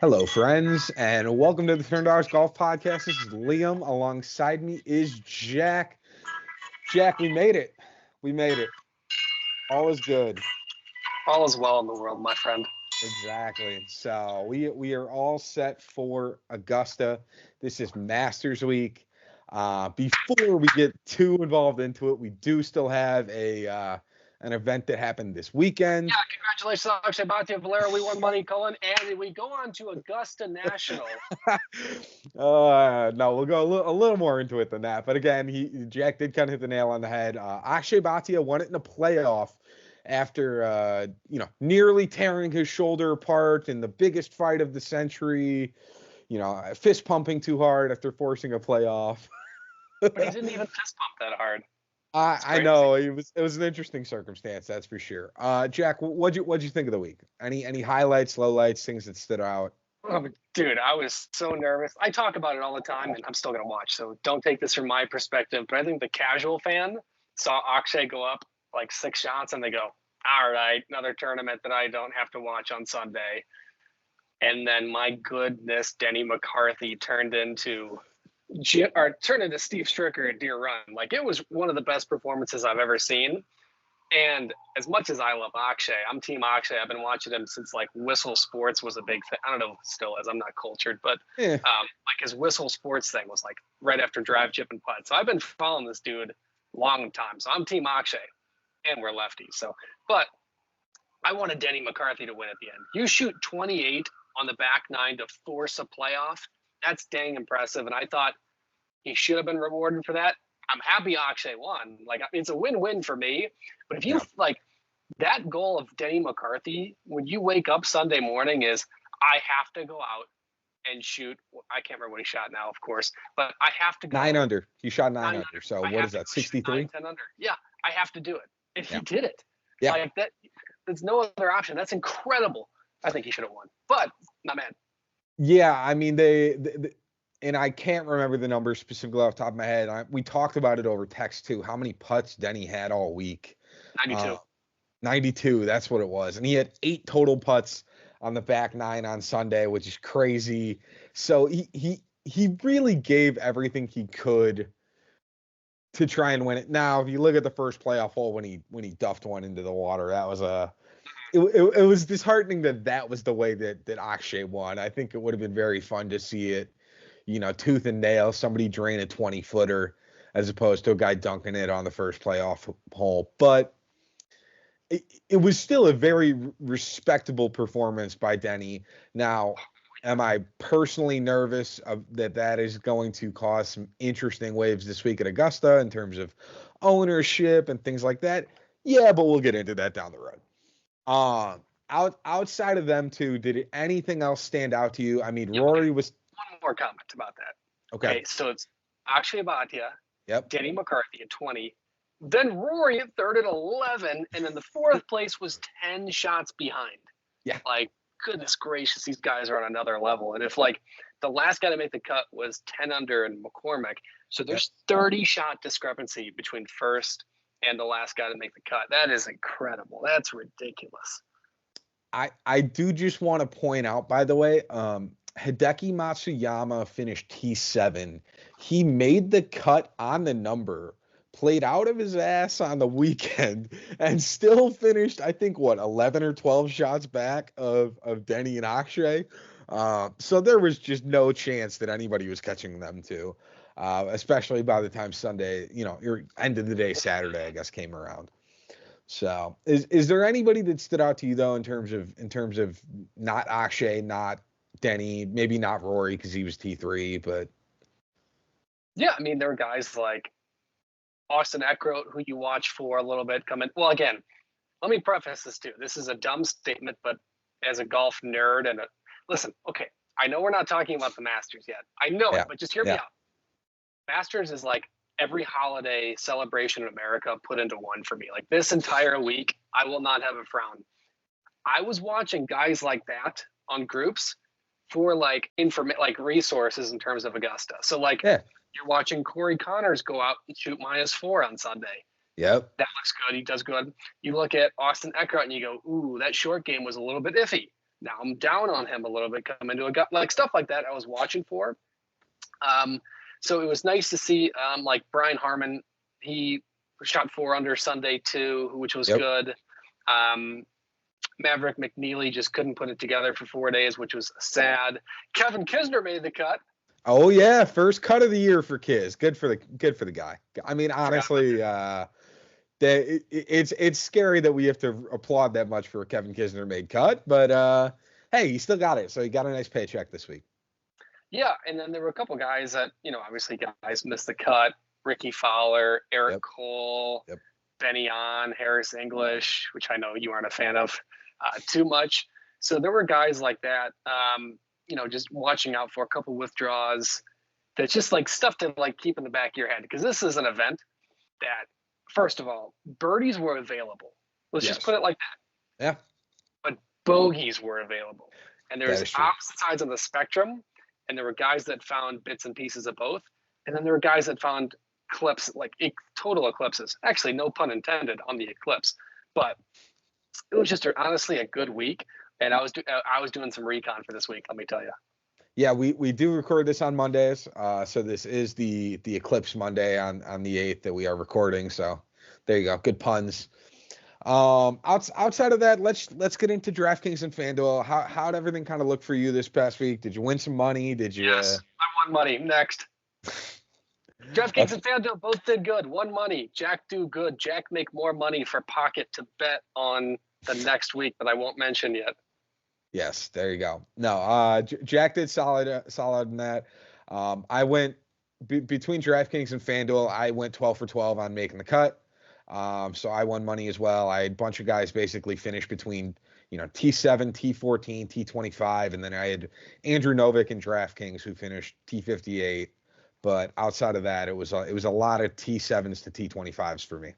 Hello, friends, and welcome to the Turn Dollars Golf Podcast. This is Liam. Alongside me is Jack. Jack, we made it. We made it. All is good. All is well in the world, my friend. Exactly. So we are all set for Augusta. This is Masters Week. Before we get too involved into it, we do still have an event that happened this weekend. Yeah, congratulations, Akshay Bhatia, Valero. We won money, Cullen, and we go on to Augusta National. No, we'll go a little more into it than that. But again, Jack did kind of hit the nail on the head. Akshay Bhatia won it in a playoff after nearly tearing his shoulder apart in the biggest fight of the century. Fist pumping too hard after forcing a playoff. But he didn't even fist pump that hard. I know it was an interesting circumstance, that's for sure. Jack, what'd you think of the week? Any highlights, lowlights, things that stood out? Oh, dude, I was so nervous. I talk about it all the time, and I'm still gonna watch. So don't take this from my perspective. But I think the casual fan saw Akshay go up like 6 shots, and they go, "All right, another tournament that I don't have to watch on Sunday." And then, my goodness, Denny McCarthy turned into Steve Stricker at Deer Run. Like, it was one of the best performances I've ever seen. And as much as I love Akshay, I'm Team Akshay. I've been watching him since like Whistle Sports was a big thing. I don't know if it still is. I'm not cultured, but like his Whistle Sports thing was like right after Drive, Chip, and Putt. So I've been following this dude long time. So I'm Team Akshay, and we're lefties. So, but I wanted Denny McCarthy to win at the end. You shoot 28 on the back nine to force a playoff. That's dang impressive. And I thought he should have been rewarded for that. I'm happy Akshay won. Like, it's a win-win for me. But if you like that goal of Denny McCarthy, when you wake up Sunday morning is I have to go out and shoot. I can't remember what he shot now, of course, but I have to go 9 under. He shot 9 under. So what is that? 63? 10 under. Yeah, I have to do it. And he did it. Yeah. Like that. There's no other option. That's incredible. I think he should have won, but not mad. Yeah, I mean they and I can't remember the numbers specifically off the top of my head. We talked about it over text too. How many putts Denny had all week? 92. 92, that's what it was. And he had 8 total putts on the back nine on Sunday, which is crazy. So he really gave everything he could to try and win it. Now, if you look at the first playoff hole when he duffed one into the water, that was it was disheartening that was the way that Akshay won. I think it would have been very fun to see it, tooth and nail, somebody drain a 20-footer as opposed to a guy dunking it on the first playoff hole. But it was still a very respectable performance by Denny. Now, am I personally nervous that is going to cause some interesting waves this week at Augusta in terms of ownership and things like that? Yeah, but we'll get into that down the road. Outside of them two, did anything else stand out to you? I mean, Rory was. One more comment about that. Okay, so it's Akshay Bhatia, Denny McCarthy at 20, then Rory at third at 11, and then the fourth place was 10 shots behind. Yeah, like goodness gracious, these guys are on another level. And if like the last guy to make the cut was 10 under and McCormick, so there's 30 shot discrepancy between first and the last guy to make the cut. That is incredible. That's ridiculous. I do just want to point out, by the way, Hideki Matsuyama finished T7. He made the cut on the number, played out of his ass on the weekend, and still finished, I think, 11 or 12 shots back of Denny and Akshay. So there was just no chance that anybody was catching them two, especially by the time Sunday, your end of the day Saturday, I guess, came around. So is there anybody that stood out to you though in terms of not Akshay, not Denny, maybe not Rory because he was T3, but yeah, I mean there were guys like Austin Eckroat who you watch for a little bit coming. Well, again, let me preface this too. This is a dumb statement, but as a golf nerd listen, okay, I know we're not talking about the Masters yet. I know it, but just hear me out. Masters is like every holiday celebration in America put into one for me. Like this entire week, I will not have a frown. I was watching guys like that on groups for like resources in terms of Augusta. So like you're watching Corey Connors go out and shoot -4 on Sunday. Yep. That looks good. He does good. You look at Austin Eckroat and you go, ooh, that short game was a little bit iffy. Now I'm down on him a little bit coming to a gut, like stuff like that I was watching for. So it was nice to see like Brian Harmon, he shot 4 under Sunday too, which was Yep. good. Maverick McNeely just couldn't put it together for 4 days, which was sad. Kevin Kisner made the cut. Oh yeah, first cut of the year for Kiz. Good for the guy. I mean, honestly, it's scary that we have to applaud that much for a Kevin Kisner made cut, but hey, he still got it, so he got a nice paycheck this week. Yeah, and then there were a couple guys that, obviously guys missed the cut. Ricky Fowler, Eric Yep. Cole, Yep. Benny On, Harris English, which I know you aren't a fan of too much. So there were guys like that, just watching out for a couple withdraws. That's just like stuff to like keep in the back of your head, because this is an event that, first of all, birdies were available. Let's just put it like that. Yeah. But bogeys were available. And there's That is true. opposite sides of the spectrum. And there were guys that found bits and pieces of both. And then there were guys that found clips, like total eclipses. Actually, no pun intended on the eclipse. But it was just honestly a good week. And I was doing some recon for this week, let me tell you. Yeah, we do record this on Mondays. So this is the Eclipse Monday on the 8th that we are recording. So there you go. Good puns. Outside of that, let's get into DraftKings and FanDuel. How'd everything kind of look for you this past week? Did you win some money? Did you? Yes, I won money. Next. DraftKings and FanDuel both did good. Won money. Jack do good. Jack make more money for pocket to bet on the next week that I won't mention yet. Yes, there you go. No, Jack did solid in that. I went between DraftKings and FanDuel. I went 12 for 12 on making the cut. So I won money as well. I had a bunch of guys basically finish between, T7, T14, T25, and then I had Andrew Novick and DraftKings who finished T58. But outside of that, it was a lot of T7s to T25s for me.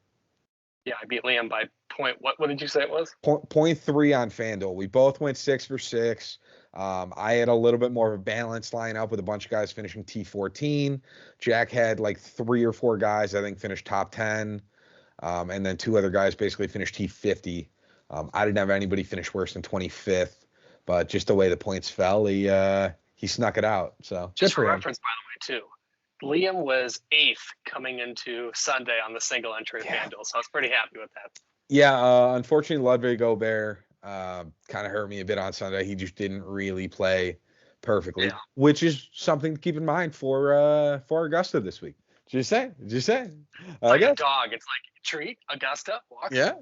Yeah, I beat Liam by point. What did you say it was? 0.3 on FanDuel. We both went 6 for 6. I had a little bit more of a balanced lineup with a bunch of guys finishing T14. Jack had like 3 or 4 guys I think finished top 10. And then 2 other guys basically finished T50. I didn't have anybody finish worse than 25th, but just the way the points fell, he snuck it out. So just for reference, by the way, too, Liam was 8th coming into Sunday on the single entry at FanDuel, so I was pretty happy with that. Yeah, unfortunately, Ludwig Gobert kind of hurt me a bit on Sunday. He just didn't really play perfectly, which is something to keep in mind for Augusta this week. Did you say? It's like a dog. It's like treat Augusta. Walk. Yeah.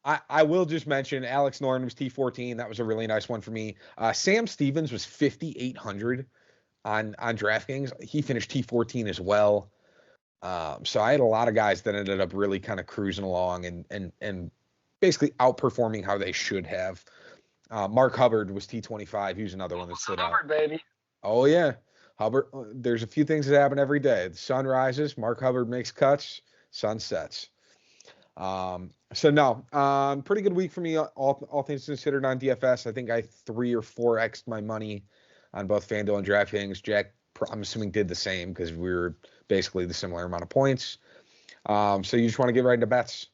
I will just mention Alex Noren was T14. That was a really nice one for me. Sam Stevens was 5,800 on DraftKings. He finished T14 as well. So I had a lot of guys that ended up really kind of cruising along and basically outperforming how they should have. Mark Hubbard was T25. He was another one that stood out. Hubbard, baby. Oh yeah. Hubbard, there's a few things that happen every day. The sun rises, Mark Hubbard makes cuts, sun sets. So no, pretty good week for me, all things considered on DFS. I think I 3 or 4x'd my money on both FanDuel and DraftKings. Jack, I'm assuming, did the same because we were basically the similar amount of points. So you just want to get right into bets?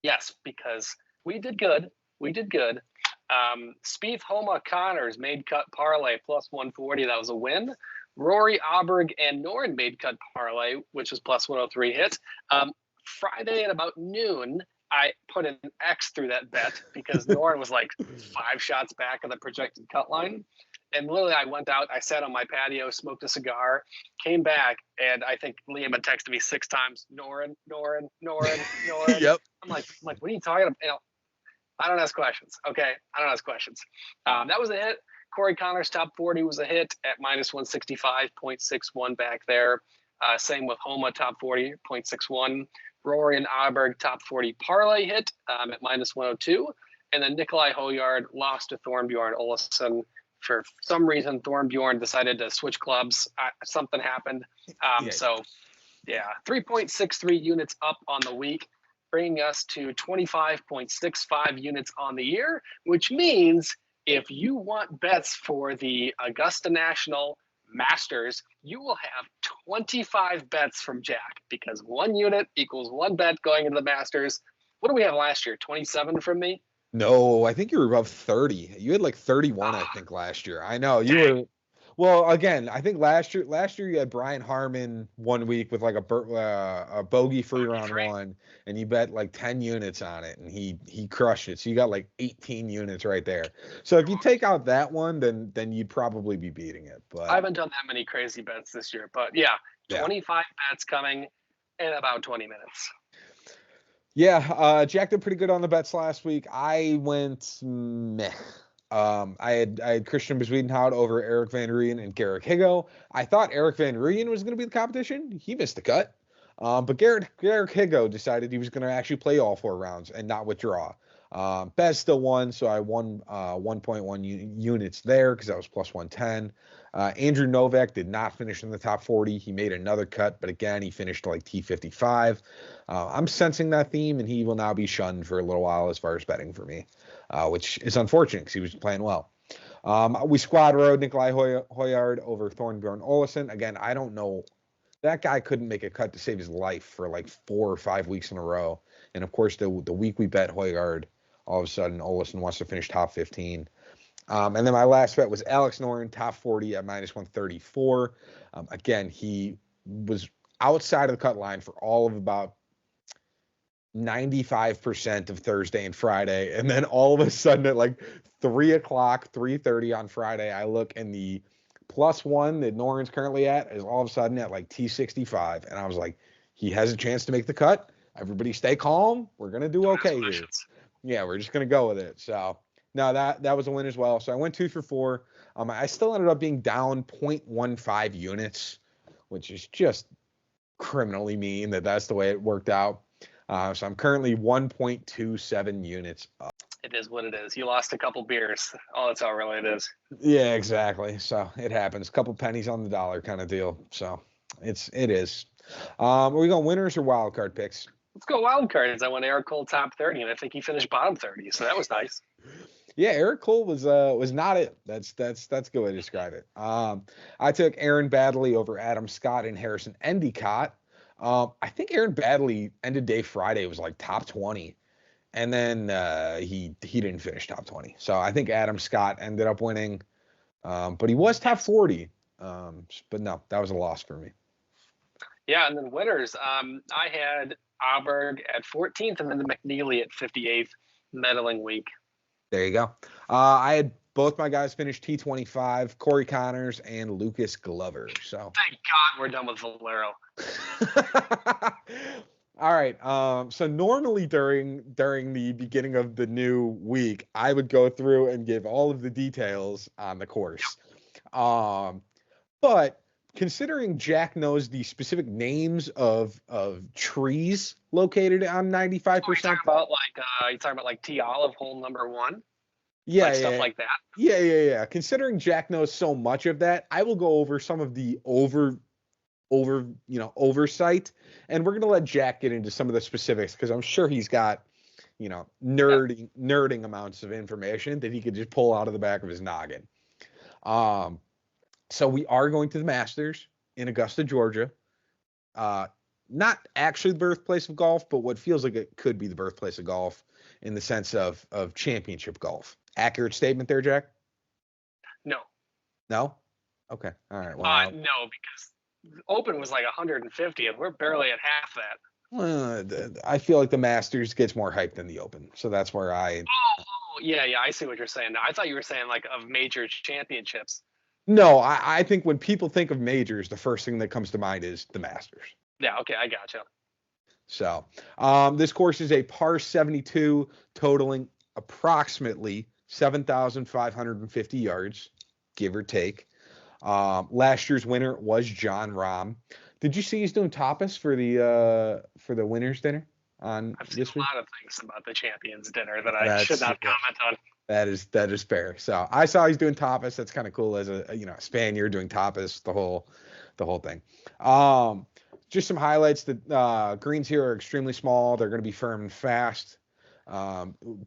Yes, because we did good. Spieth Homa Connors made cut parlay plus 140. That was a win. Rory Auberg and Noren made cut parlay, which was plus 103 hit. Friday at about noon, I put an X through that bet because Noren was like 5 shots back of the projected cut line. And literally, I went out, I sat on my patio, smoked a cigar, came back, and I think Liam had texted me 6 times, Noren. Yep. I'm like, what are you talking about? I don't ask questions. Okay, I don't ask questions. That was a hit. Corey Connors top 40 was a hit at minus 165.61 back there. Same with Homa top 40.61. Rory and Auberg top 40 parlay hit at minus 102. And then Nikolai Hoyard lost to Thornbjorn Olesen. For some reason, Thornbjorn decided to switch clubs. Something happened. So, 3.63 units up on the week, bringing us to 25.65 units on the year, which means if you want bets for the Augusta National Masters, you will have 25 bets from Jack because 1 unit equals 1 bet going into the Masters. What do we have last year? 27 from me? No, I think you were above 30. You had like 31, I Ah, think, last year. I know you dang. were. Well, again, I think last year you had Brian Harmon one week with like a bogey free Bogey round free. one, and you bet like 10 units on it, and he crushed it. So you got like 18 units right there. So if you take out that one, then you'd probably be beating it. I But haven't done that many crazy bets this year, but yeah, yeah. 25 bets coming in about 20 minutes. Yeah, Jack did pretty good on the bets last week. I went meh. I had Christian Bezuidenhout over Eric Van Rooyen and Garrick Higo. I thought Eric Van Rooyen was going to be the competition. He missed the cut. Garrick Higo decided he was going to actually play all 4 rounds and not withdraw. Bez still won, so I won 1.1 units there because that was plus 110. Andrew Novak did not finish in the top 40. He made another cut, but again, he finished like T55. I'm sensing that theme, and he will now be shunned for a little while as far as betting for me, which is unfortunate because he was playing well. We squad rode Nikolai Hoyard over Thornbjorn Olesen. Again, I don't know. That guy couldn't make a cut to save his life for like 4 or 5 weeks in a row. And of course, the week we bet Hoyard, all of a sudden Olesen wants to finish top 15. And then my last bet was Alex Noren, top 40 at minus 134. Again, he was outside of the cut line for all of about 95% of Thursday and Friday. And then all of a sudden at like 3 o'clock, 3:30 on Friday, I look and the plus one that Noren's currently at is all of a sudden at like T65. And I was like, he has a chance to make the cut. Everybody stay calm. We're going to do Don't ask okay here. questions. Yeah, we're just going to go with it. So no, that was a win as well. So I went 2 for 4. I still ended up being down 0.15 units, which is just criminally mean that's the way it worked out. So I'm currently 1.27 units up. It is what it is. You lost a couple beers. Oh, that's how really it is. Yeah, exactly. So it happens. A couple pennies on the dollar kind of deal. So it is. Are we going winners or wild card picks? Let's go wild cards. I went Eric Cole top 30, and I think he finished bottom 30, so that was nice. Yeah, Eric Cole was not it. That's a good way to describe it. I took Aaron Badley over Adam Scott and Harrison Endicott. I think Aaron Badley ended day Friday was like top 20, and then he didn't finish top 20. So I think Adam Scott ended up winning, but he was top 40. But no, that was a loss for me. Yeah, and then winners. I had Auberg at 14th, and then the McNeely at 58th, medaling week. There you go. I had both my guys finish T25, Corey Connors and Lucas Glover. So Thank God we're done with Valero. all right. So normally during the beginning of the new week, I would go through and give all of the details on the course. But considering Jack knows the specific names of trees located on 95%. You talking about like T Olive hole number 1, Yeah, like stuff yeah, like that. yeah. Considering Jack knows so much of that, I will go over some of the oversight, and we're gonna let Jack get into some of the specifics because I'm sure he's got nerding amounts of information that he could just pull out of the back of his noggin. So we are going to the Masters in Augusta, Georgia. Not actually the birthplace of golf, but what feels like it could be the birthplace of golf in the sense of championship golf. Accurate statement there, Jack? No. No? Okay. All right. Well, no, because Open was like 150, and we're barely at half that. I feel like the Masters gets more hype than the Open, so that's where Yeah, I see what you're saying now. I thought you were saying like of major championships. No, I think when people think of majors, the first thing that comes to mind is the Masters. Yeah, okay, I gotcha. So this course is a par 72, totaling approximately 7,550 yards, give or take. Last year's winner was John Rahm. Did you see he's doing tapas for the winners dinner on I've seen this a week? lot of things about the champions dinner that I should not comment on. That is fair. So I saw he's doing tapas. That's kind of cool as a Spaniard doing tapas, the whole thing. Just some highlights. The greens here are extremely small. They're going to be firm and fast.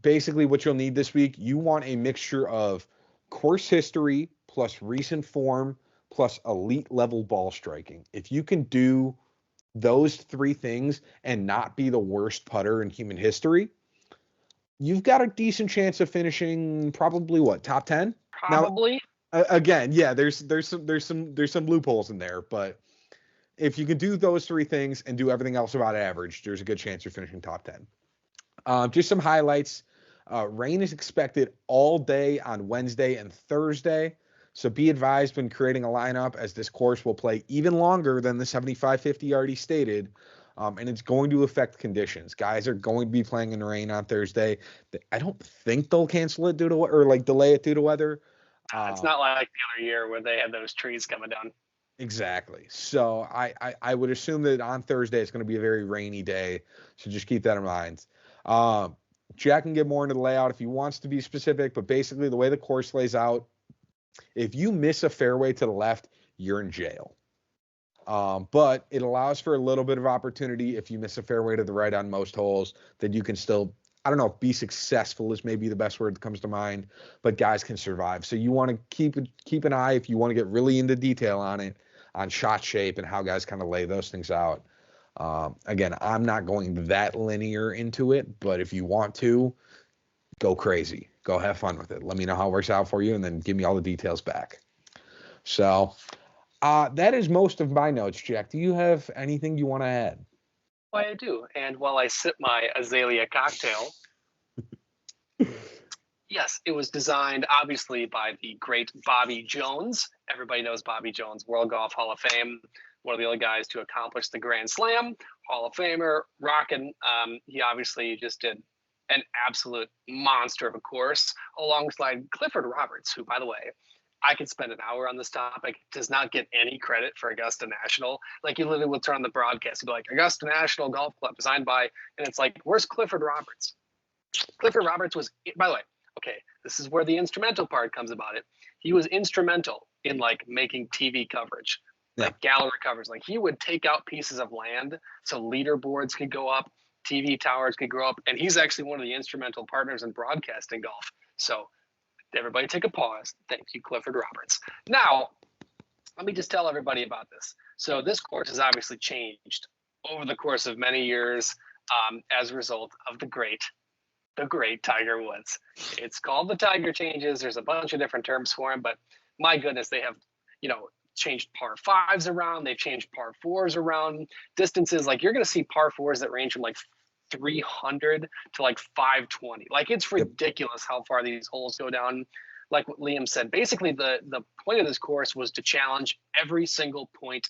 Basically, what you'll need this week, you want a mixture of course history plus recent form plus elite level ball striking. If you can do those 3 things and not be the worst putter in human history, you've got a decent chance of finishing probably top 10. Now, Probably. again, yeah, there's some loopholes in there, but if you can do those three things and do everything else about average, there's a good chance you're finishing top 10. Just some highlights. Rain is expected all day on Wednesday and Thursday. So be advised when creating a lineup, as this course will play even longer than the 75-50 already stated. And it's going to affect conditions. Guys are going to be playing in rain on Thursday. I don't think they'll cancel it delay it due to weather. It's not like the other year where they had those trees coming down. Exactly. So I would assume that on Thursday it's going to be a very rainy day. So just keep that in mind. Jack can get more into the layout if he wants to be specific, but basically the way the course lays out, if you miss a fairway to the left, you're in jail. But it allows for a little bit of opportunity if you miss a fairway to the right on most holes, that you can still, I don't know if be successful is maybe the best word that comes to mind, but guys can survive. So you want to keep an eye if you want to get really into detail on it, on shot shape and how guys kind of lay those things out. Again, I'm not going that linear into it, but if you want to, go crazy. Go have fun with it. Let me know how it works out for you, and then give me all the details back. So that is most of my notes, Jack. Do you have anything you want to add? Why, I do. And while I sip my azalea cocktail, yes, it was designed obviously by the great Bobby Jones. Everybody knows Bobby Jones, World Golf Hall of Fame, one of the only guys to accomplish the Grand Slam, Hall of Famer, rockin'. He obviously just did an absolute monster of a course alongside Clifford Roberts, who, by the way, I could spend an hour on this topic, does not get any credit for Augusta National. Like, you literally would turn on the broadcast and be like, Augusta National Golf Club designed by, and it's like, where's Clifford Roberts? Clifford Roberts was, by the way, okay, this is where the instrumental part comes about it. He was instrumental in like making TV coverage, like gallery covers. Like, he would take out pieces of land so leaderboards could go up, TV towers could grow up, and he's actually one of the instrumental partners in broadcasting golf. So everybody take a pause. Thank you, Clifford Roberts. Now, let me just tell everybody about this. So this course has obviously changed over the course of many years as a result of the great Tiger Woods. It's called the Tiger Changes. There's a bunch of different terms for him, but my goodness, they have, changed par fives around. They've changed par fours around. Distances, like, you're going to see par fours that range from like 300 to like 520. Like, it's ridiculous how far these holes go down. Like what Liam said, basically the point of this course was to challenge every single point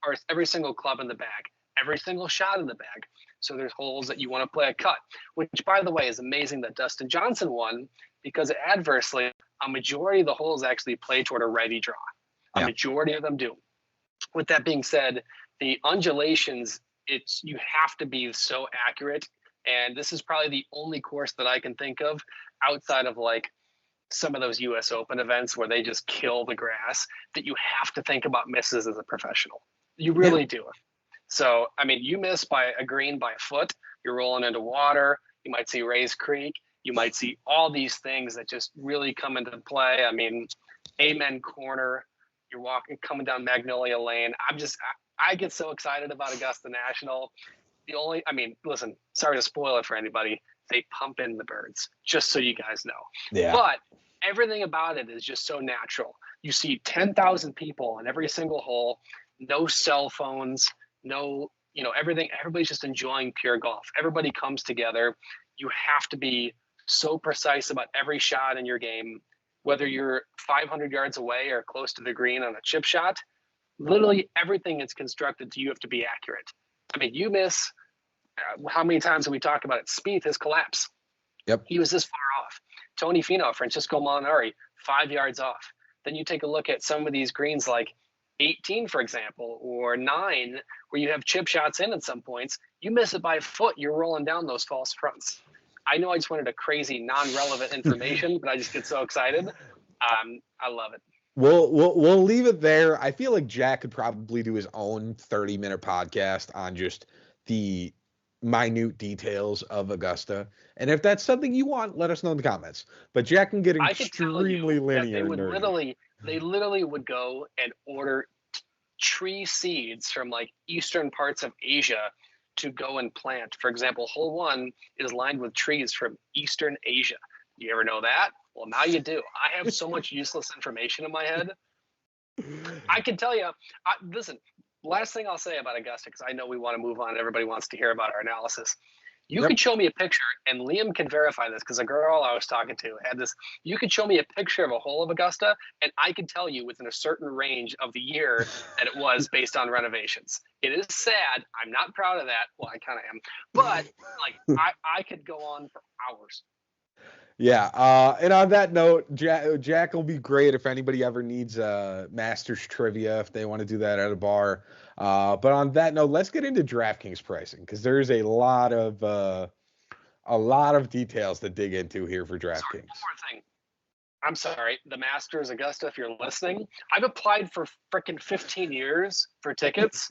or every single club in the bag, every single shot in the bag. So there's holes that you want to play a cut, which, by the way, is amazing that Dustin Johnson won, because adversely, a majority of the holes actually play toward a righty draw. A majority of them do. With that being said, the undulations, you have to be so accurate. And this is probably the only course that I can think of outside of like some of those US Open events where they just kill the grass, that you have to think about misses as a professional. You really do. So, I mean, you miss by a green by a foot, you're rolling into water. You might see Rays Creek. You might see all these things that just really come into play. I mean, Amen Corner, you're coming down Magnolia Lane. I get so excited about Augusta National. Listen, sorry to spoil it for anybody. They pump in the birds, just so you guys know. Yeah. But everything about it is just so natural. You see 10,000 people on every single hole, no cell phones, no, everything. Everybody's just enjoying pure golf. Everybody comes together. You have to be so precise about every shot in your game, whether you're 500 yards away or close to the green on a chip shot. Literally everything is constructed to you have to be accurate. I mean, you miss, how many times have we talked about it? Spieth has collapsed. Yep. He was this far off. Tony Finau, Francisco Molinari, 5 yards off. Then you take a look at some of these greens like 18, for example, or 9, where you have chip shots in at some points. You miss it by a foot, you're rolling down those false fronts. I know I just wanted a crazy, non-relevant information, but I just get so excited. I love it. We'll leave it there. I feel like Jack could probably do his own 30-minute podcast on just the minute details of Augusta. And if that's something you want, let us know in the comments. But Jack can get extremely linear. They literally would go and order tree seeds from like eastern parts of Asia to go and plant. For example, hole 1 is lined with trees from Eastern Asia. You ever know that? Well, now you do. I have so much useless information in my head. I can tell you, listen, last thing I'll say about Augusta, because I know we want to move on. Everybody wants to hear about our analysis. You could show me a picture, and Liam can verify this because a girl I was talking to had this. You could show me a picture of a hole of Augusta, and I could tell you within a certain range of the year that it was based on renovations. It is sad. I'm not proud of that. Well, I kind of am. But like I could go on for hours. Yeah, and on that note, Jack will be great if anybody ever needs Masters trivia, if they want to do that at a bar. But on that note, let's get into DraftKings pricing because there's a lot of details to dig into here for DraftKings. Sorry, one more thing. I'm sorry, the Masters, Augusta, if you're listening, I've applied for freaking 15 years for tickets.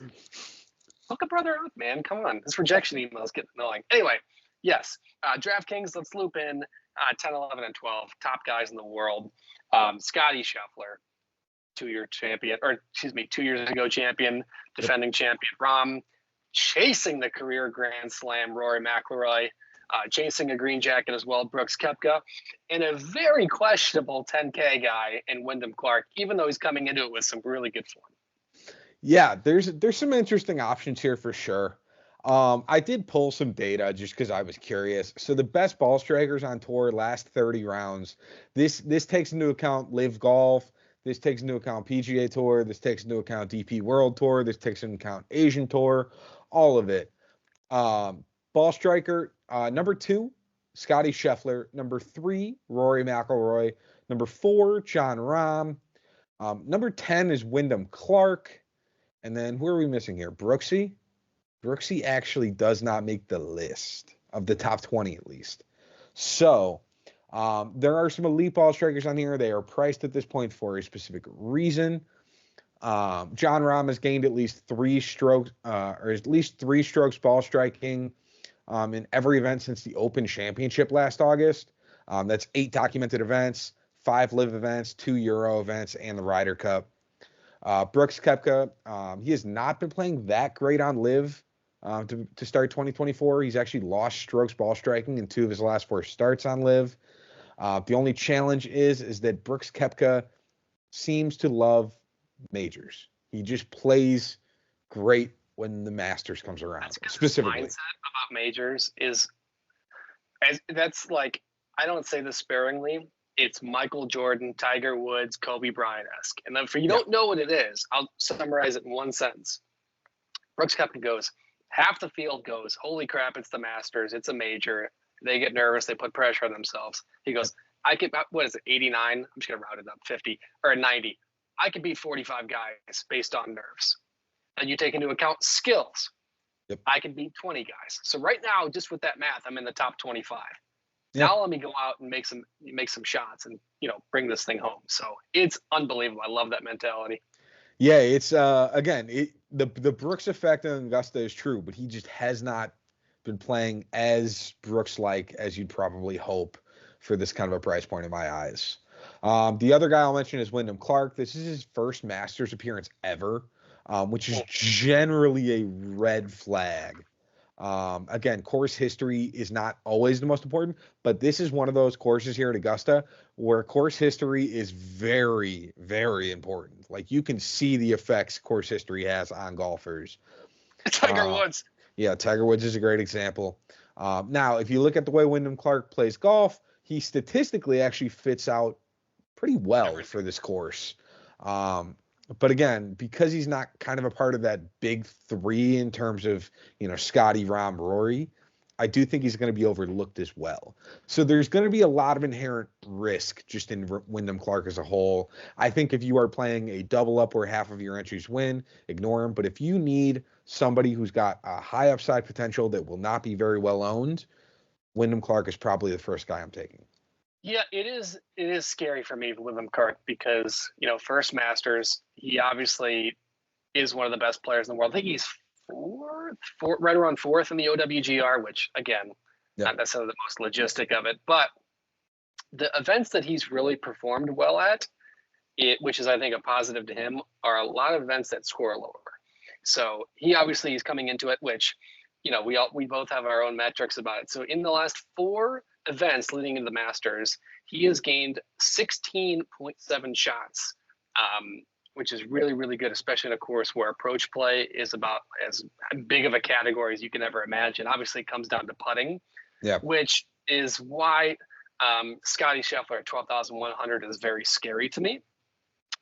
Hook a brother up, man. Come on. This rejection email is getting annoying. Anyway, yes, DraftKings, let's loop in 10, 11, and 12, top guys in the world. Scotty Scheffler, 2 years ago champion, defending champion Rahm, chasing the career Grand Slam Rory McIlroy, chasing a green jacket as well, Brooks Koepka, and a very questionable 10K guy in Wyndham Clark, even though he's coming into it with some really good form. Yeah, there's some interesting options here for sure. I did pull some data just because I was curious. So the best ball strikers on tour last 30 rounds. This takes into account Live Golf. This takes into account PGA Tour. This takes into account DP World Tour. This takes into account Asian Tour. All of it. Ball striker number 2, Scotty Scheffler. Number 3, Rory McIlroy. Number 4, Jon Rahm. Number 10 is Wyndham Clark. And then who are we missing here? Brooksy. Brooksy actually does not make the list of the top 20 at least. So there are some elite ball strikers on here. They are priced at this point for a specific reason. Jon Rahm has gained at least 3 strokes ball striking in every event since the Open Championship last August. That's 8 documented events, 5 live events, 2 Euro events, and the Ryder Cup. Brooks Koepka, he has not been playing that great on live to start 2024. He's actually lost strokes ball striking in 2 of his last 4 starts on live. The only challenge is that Brooks Koepka seems to love majors. He just plays great when the Masters comes around. Specifically, his mindset about majors is that's like, I don't say this sparingly. It's Michael Jordan, Tiger Woods, Kobe Bryant-esque. And then if you don't know what it is, I'll summarize it in one sentence. Brooks Koepka goes, half the field goes, holy crap, it's the Masters, it's a major. They get nervous, they put pressure on themselves. He goes, I could, what is it, 89? I'm just going to round it up, 50 or 90. I could beat 45 guys based on nerves. And you take into account skills. Yep. I can beat 20 guys. So right now, just with that math, I'm in the top 25. Yeah. Now let me go out and make some shots and, bring this thing home. So it's unbelievable. I love that mentality. Yeah, it's again, the Brooks effect on Augusta is true, but he just has not been playing as Brooks-like as you'd probably hope for this kind of a price point in my eyes. The other guy I'll mention is Wyndham Clark. This is his first Masters appearance ever, which is generally a red flag. Again, course history is not always the most important, but this is one of those courses here at Augusta where course history is very, very important. Like, you can see the effects course history has on golfers. Tiger Woods. Yeah, Tiger Woods is a great example. Now, if you look at the way Wyndham Clark plays golf, he statistically actually fits out pretty well for this course. But again, because he's not kind of a part of that big 3 in terms of, Scotty, Rahm, Rory, I do think he's going to be overlooked as well. So there's going to be a lot of inherent risk just in Wyndham Clark as a whole. I think if you are playing a double up where half of your entries win, ignore him. But if you need somebody who's got a high upside potential that will not be very well owned, Wyndham Clark is probably the first guy I'm taking. Yeah, it is scary for me with Wyndham Clark because, first Masters, he obviously is one of the best players in the world. I think he's right around 4th in the OWGR, which, again, not necessarily the most logistic of it. But the events that he's really performed well at, which is, I think, a positive to him, are a lot of events that score lower. So he obviously is coming into it, which we both have our own metrics about it. So in the last 4 events leading into the Masters, he has gained 16.7 shots, which is really, really good, especially in a course where approach play is about as big of a category as you can ever imagine. Obviously, it comes down to putting, Yeah. which is why Scotty Scheffler at 12,100 is very scary to me,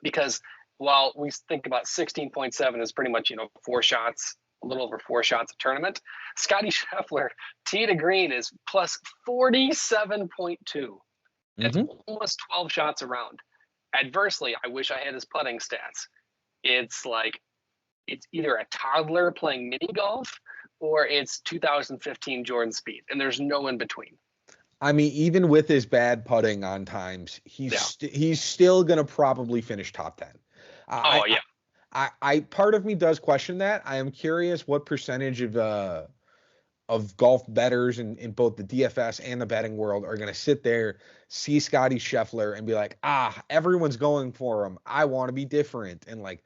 because while we think about 16.7 as pretty much 4 shots, a little over 4 shots a tournament, Scotty Scheffler tee to green is plus 47.2. That's almost 12 shots around. Adversely, I wish I had his putting stats. It's like it's either a toddler playing mini golf or it's 2015 Jordan Spieth, and there's no in between. I mean, even with his bad putting on times, he's still gonna probably finish top 10. I part of me does question that. I am curious what percentage of golf bettors in both the DFS and the betting world are gonna sit there, see Scotty Scheffler, and be like, everyone's going for him. I want to be different, and like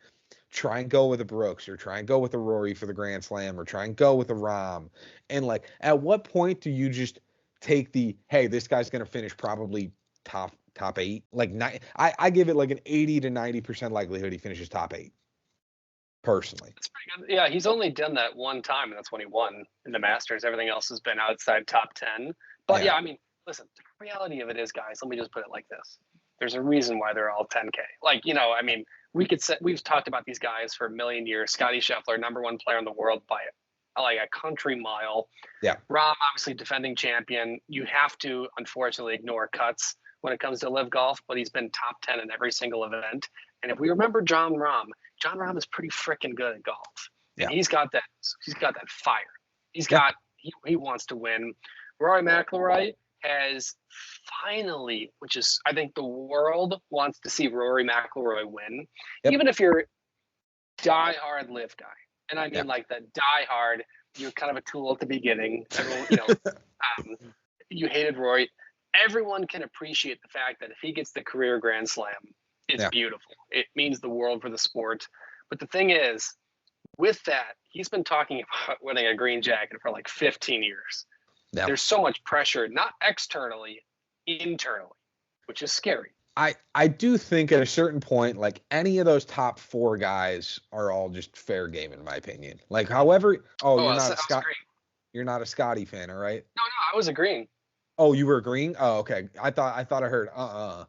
try and go with a Brooks or try and go with a Rory for the Grand Slam or try and go with a Rahm. And like, at what point do you just take hey, this guy's gonna finish probably top 8? Like, I give it like an 80 to 90% likelihood he finishes top 8. Personally, that's pretty good. Yeah, he's only done that one time, and that's when he won in the Masters. Everything else has been outside top 10. But yeah, I mean, listen, the reality of it is, guys, let me just put it like this: there's a reason why they're all 10K. Like, I mean, we've talked about these guys for a million years. Scotty Scheffler, number 1 player in the world by like a country mile. Yeah. Rahm, obviously defending champion. You have to unfortunately ignore cuts when it comes to live golf, but he's been top 10 in every single event. And if we remember John Rahm is pretty freaking good at golf. And he's got that fire. He wants to win. Rory McIlroy has finally, which is, I think the world wants to see Rory McIlroy win. Yep. Even if you're die-hard live guy. And I mean like the die-hard, you're kind of a tool at the beginning. Everyone, you hated Rory. Everyone can appreciate the fact that if he gets the career Grand Slam, it's beautiful. It means the world for the sport. But the thing is, with that, he's been talking about winning a green jacket for like 15 years. Yeah. There's so much pressure, not externally, internally, which is scary. I do think at a certain point, like any of those top 4 guys are all just fair game in my opinion. Like, however, you're not a Scotty fan, all right? No, I was agreeing. Oh, you were agreeing? Oh, okay. I thought I heard No,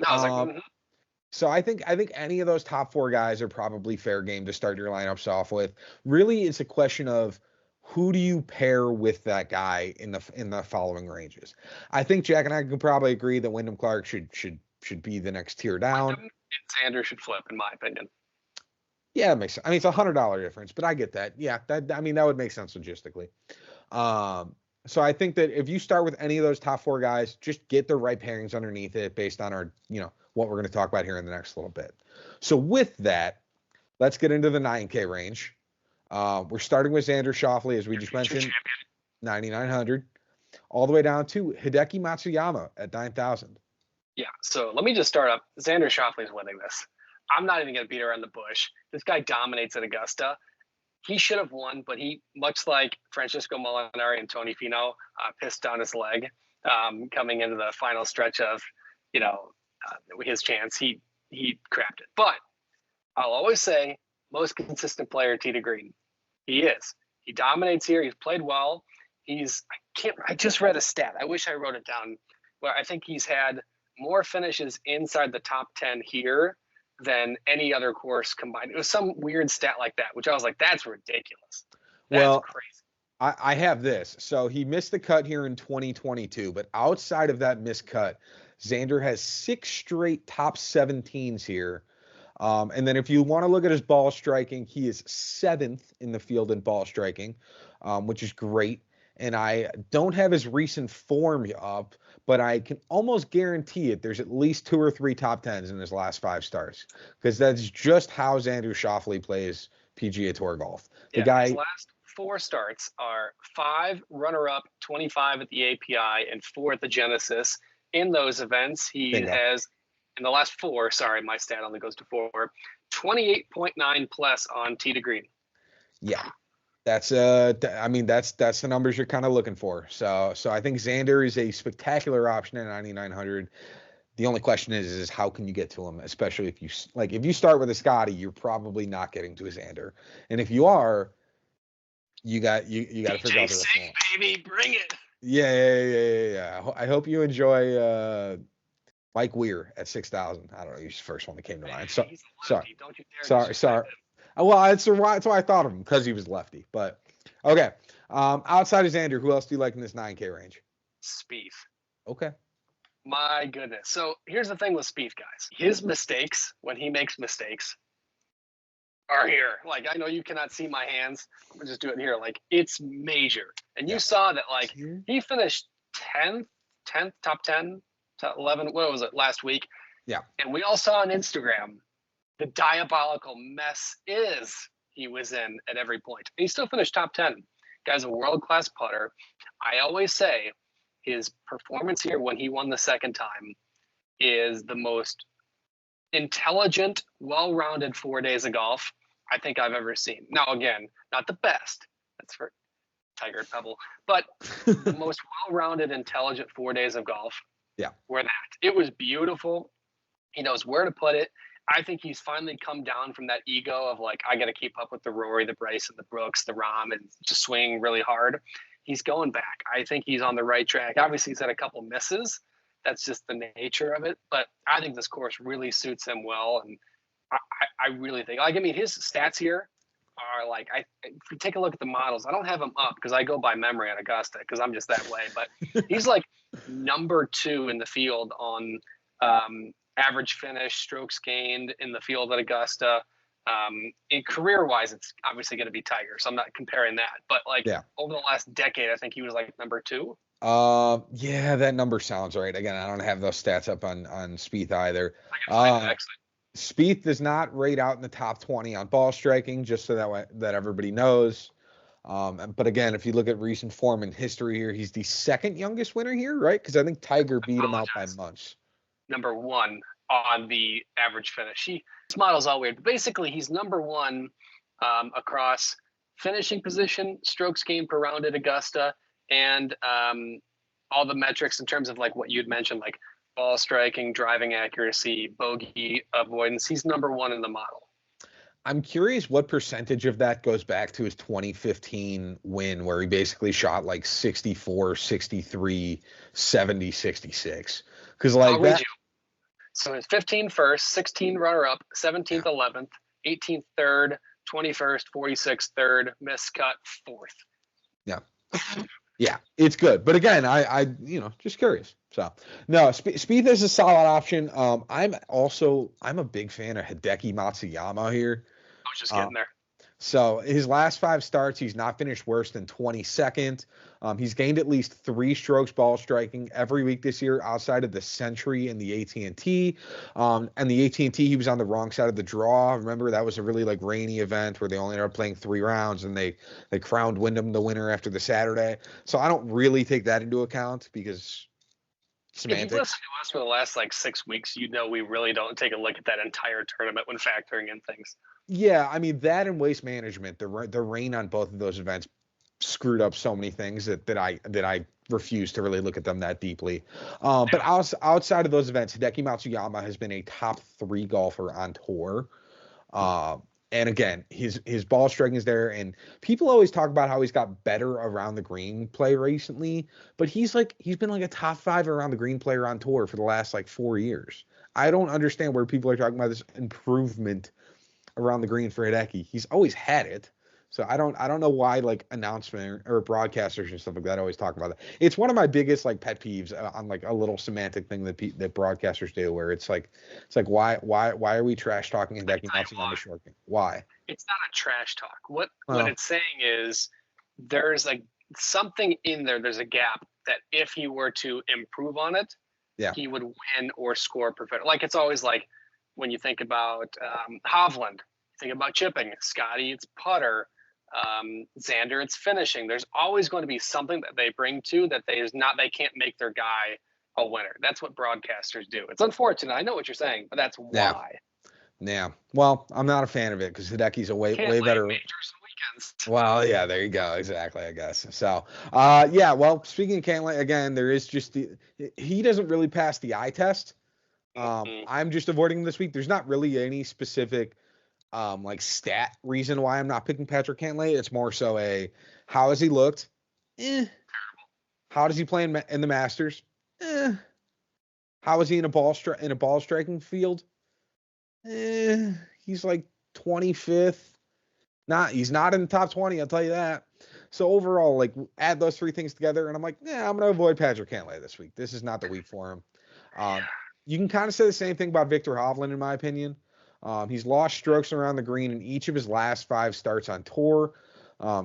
I was like. So I think any of those top 4 guys are probably fair game to start your lineups off with. Really, it's a question of who do you pair with that guy in the following ranges. I think Jack and I can probably agree that Wyndham Clark should be the next tier down. Wyndham and Xander should flip, in my opinion. Yeah, it makes sense. I mean, it's $100 difference, but I get that. Yeah, that would make sense logistically. So I think that if you start with any of those top 4 guys, just get the right pairings underneath it based on our, what we're going to talk about here in the next little bit. So with that, let's get into the 9K range. We're starting with Xander Schauffele, as we just mentioned, 9,900, all the way down to Hideki Matsuyama at 9,000. Yeah, so let me just start up. Xander Schauffele is winning this. I'm not even going to beat around the bush. This guy dominates at Augusta. He should have won, but he, much like Francisco Molinari and Tony Finau, pissed down his leg coming into the final stretch of, his chance. He crapped it. But I'll always say, most consistent player tee to green. He is. He dominates here. He's played well. I just read a stat. I wish I wrote it down. Where I think he's had more finishes inside the top 10 here than any other course combined. It was some weird stat like that, which I was like, that's ridiculous. That's crazy. I have this. So he missed the cut here in 2022, but outside of that missed cut, Xander has 6 straight top 17s here. And then if you want to look at his ball striking, he is 7th in the field in ball striking, which is great. And I don't have his recent form up, but I can almost guarantee it. There's at least 2 or 3 top 10s in his last 5 starts, because that's just how Xander Schauffele plays PGA Tour golf. His last 4 starts are 5 runner-up, 25 at the API, and 4 at the Genesis. In those events, he has, in the last 4, sorry, my stat only goes to 4, 28.9 plus on tee to green. Yeah. That's I mean that's the numbers you're kind of looking for. So I think Xander is a spectacular option at 9,900. The only question is how can you get to him, especially if you start with a Scotty, you're probably not getting to a Xander, and if you are, you got to figure out the rest of it. Baby, bring it. Yeah. I hope you enjoy Mike Weir at 6,000. I don't know. He's the first one that came to mind. So sorry. Don't you dare. Sorry. Well, that's why I thought of him, because he was lefty. But okay. Outside of Xander, who else do you like in this 9K range? Spieth. Okay. My goodness. So here's the thing with Spieth, guys. His mistakes, when he makes mistakes, are here. Like, I know you cannot see my hands. I'm gonna just do it here. Like, it's major. And you saw that, like, he finished 10th, top 10, top 11. What was it, last week? Yeah. And we all saw on Instagram the diabolical mess he was in at every point. And he still finished top 10. Guy's a world-class putter. I always say his performance here when he won the second time is the most intelligent, well-rounded 4 days of golf I think I've ever seen. Now, again, not the best. That's for Tiger and Pebble. But the most well-rounded, intelligent 4 days of golf. Yeah. Were that. It was beautiful. He knows where to put it. I think he's finally come down from that ego of like, I got to keep up with the Rory, the Bryson, the Brooks, the Rahm, and just swing really hard. He's going back. I think he's on the right track. Obviously, he's had a couple misses. That's just the nature of it. But I think this course really suits him well. And I really think, like, I mean, his stats here are like, if you take a look at the models, I don't have them up because I go by memory at Augusta because I'm just that way. But he's like number 2 in the field on average finish, strokes gained in the field at Augusta. In career-wise, it's obviously going to be Tiger, so I'm not comparing that. But over the last decade, I think he was like number 2. Yeah, that number sounds right. Again, I don't have those stats up on Spieth either. Spieth does not rate out in the top 20 on ball striking, just so that everybody knows. But again, if you look at recent form and history here, he's the second youngest winner here, right? Because I think Tiger beat him out by months. Number 1 on the average finish. This model's all weird. But basically, he's number 1 across finishing position, strokes gained per round at Augusta, and all the metrics in terms of like what you'd mentioned, like ball striking, driving accuracy, bogey avoidance. He's number 1 in the model. I'm curious what percentage of that goes back to his 2015 win, where he basically shot like 64, 63, 70, 66. Because like I'll read you. So it's 15 first, 16 runner-up, 17th 11th, 18th third, 21st, 46th third, miscut 4th. Yeah. Yeah, it's good. But again, I just curious. So no, Spieth is a solid option. I'm a big fan of Hideki Matsuyama here. I was just getting there. So his last 5 starts, he's not finished worse than 22nd. He's gained at least 3 strokes ball striking every week this year outside of the Century and the AT&T. And the AT&T, he was on the wrong side of the draw. Remember, that was a really like rainy event where they only ended up playing 3 rounds and they crowned Wyndham the winner after the Saturday. So I don't really take that into account because semantics. If you listen to us for the last like 6 weeks, you know we really don't take a look at that entire tournament when factoring in things. Yeah, I mean, that and waste management, the rain on both of those events screwed up so many things that I refuse to really look at them that deeply. But outside of those events, Hideki Matsuyama has been a top 3 golfer on tour. And again, his ball striking is there, and people always talk about how he's got better around the green play recently, but he's been like a top 5 around the green player on tour for the last like 4 years. I don't understand where people are talking about this improvement around the green for Hideki. He's always had it. So I don't know why like announcement or broadcasters and stuff like that always talk about that. It's one of my biggest like pet peeves on like a little semantic thing that broadcasters do, where it's like why are we trash talking Hideki Matsuyama short game? Why? It's not a trash talk. What it's saying is there's like something in there. There's a gap that if he were to improve on it, he would win or score perfect. Like it's always like when you think about Hovland, think about chipping. Scotty, it's putter. Xander, it's finishing. There's always going to be something that they bring to that they can't make their guy a winner. That's what broadcasters do. It's unfortunate. I know what you're saying, but that's why. Yeah. Well, I'm not a fan of it because Hideki's a way better. Majors weekends. Well, yeah, there you go. Exactly, I guess. So, yeah, well, speaking of Cantlay, again, there is just he doesn't really pass the eye test. I'm just avoiding him this week. There's not really any specific like stat reason why I'm not picking Patrick Cantlay. It's more so how has he looked? How does he play in the Masters? How is he in a ball striking field? He's like 25th. He's not in the top 20, I'll tell you that. So overall, like add those three things together, and I'm like, yeah, I'm gonna avoid Patrick Cantlay this week. This is not the week for him. You can kind of say the same thing about Victor Hovland, in my opinion. He's lost strokes around the green in each of his last 5 starts on tour.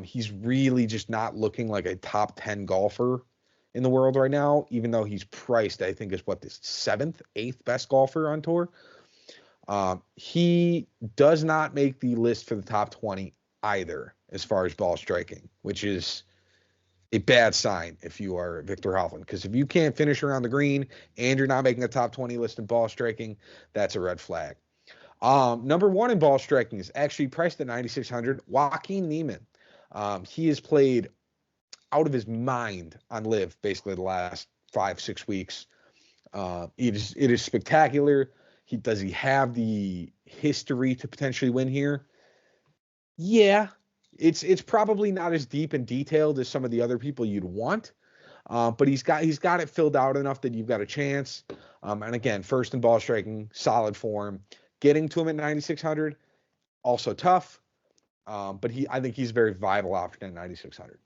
He's really just not looking like a top 10 golfer in the world right now, even though he's priced, I think, is what, the 7th, 8th best golfer on tour. He does not make the list for the top 20 either, as far as ball striking, which is a bad sign if you are Victor Hovland. Because if you can't finish around the green and you're not making a top 20 list in ball striking, that's a red flag. Number 1 in ball striking is actually priced at 9,600. Joaquin Niemann. He has played out of his mind on LIV basically the last 5-6 weeks. It is spectacular. Does he have the history to potentially win here? Yeah, it's probably not as deep and detailed as some of the other people you'd want, but he's got it filled out enough that you've got a chance. And again, first in ball striking, solid form. Getting to him at 9,600, also tough, but I think he's a very viable option at 9,600.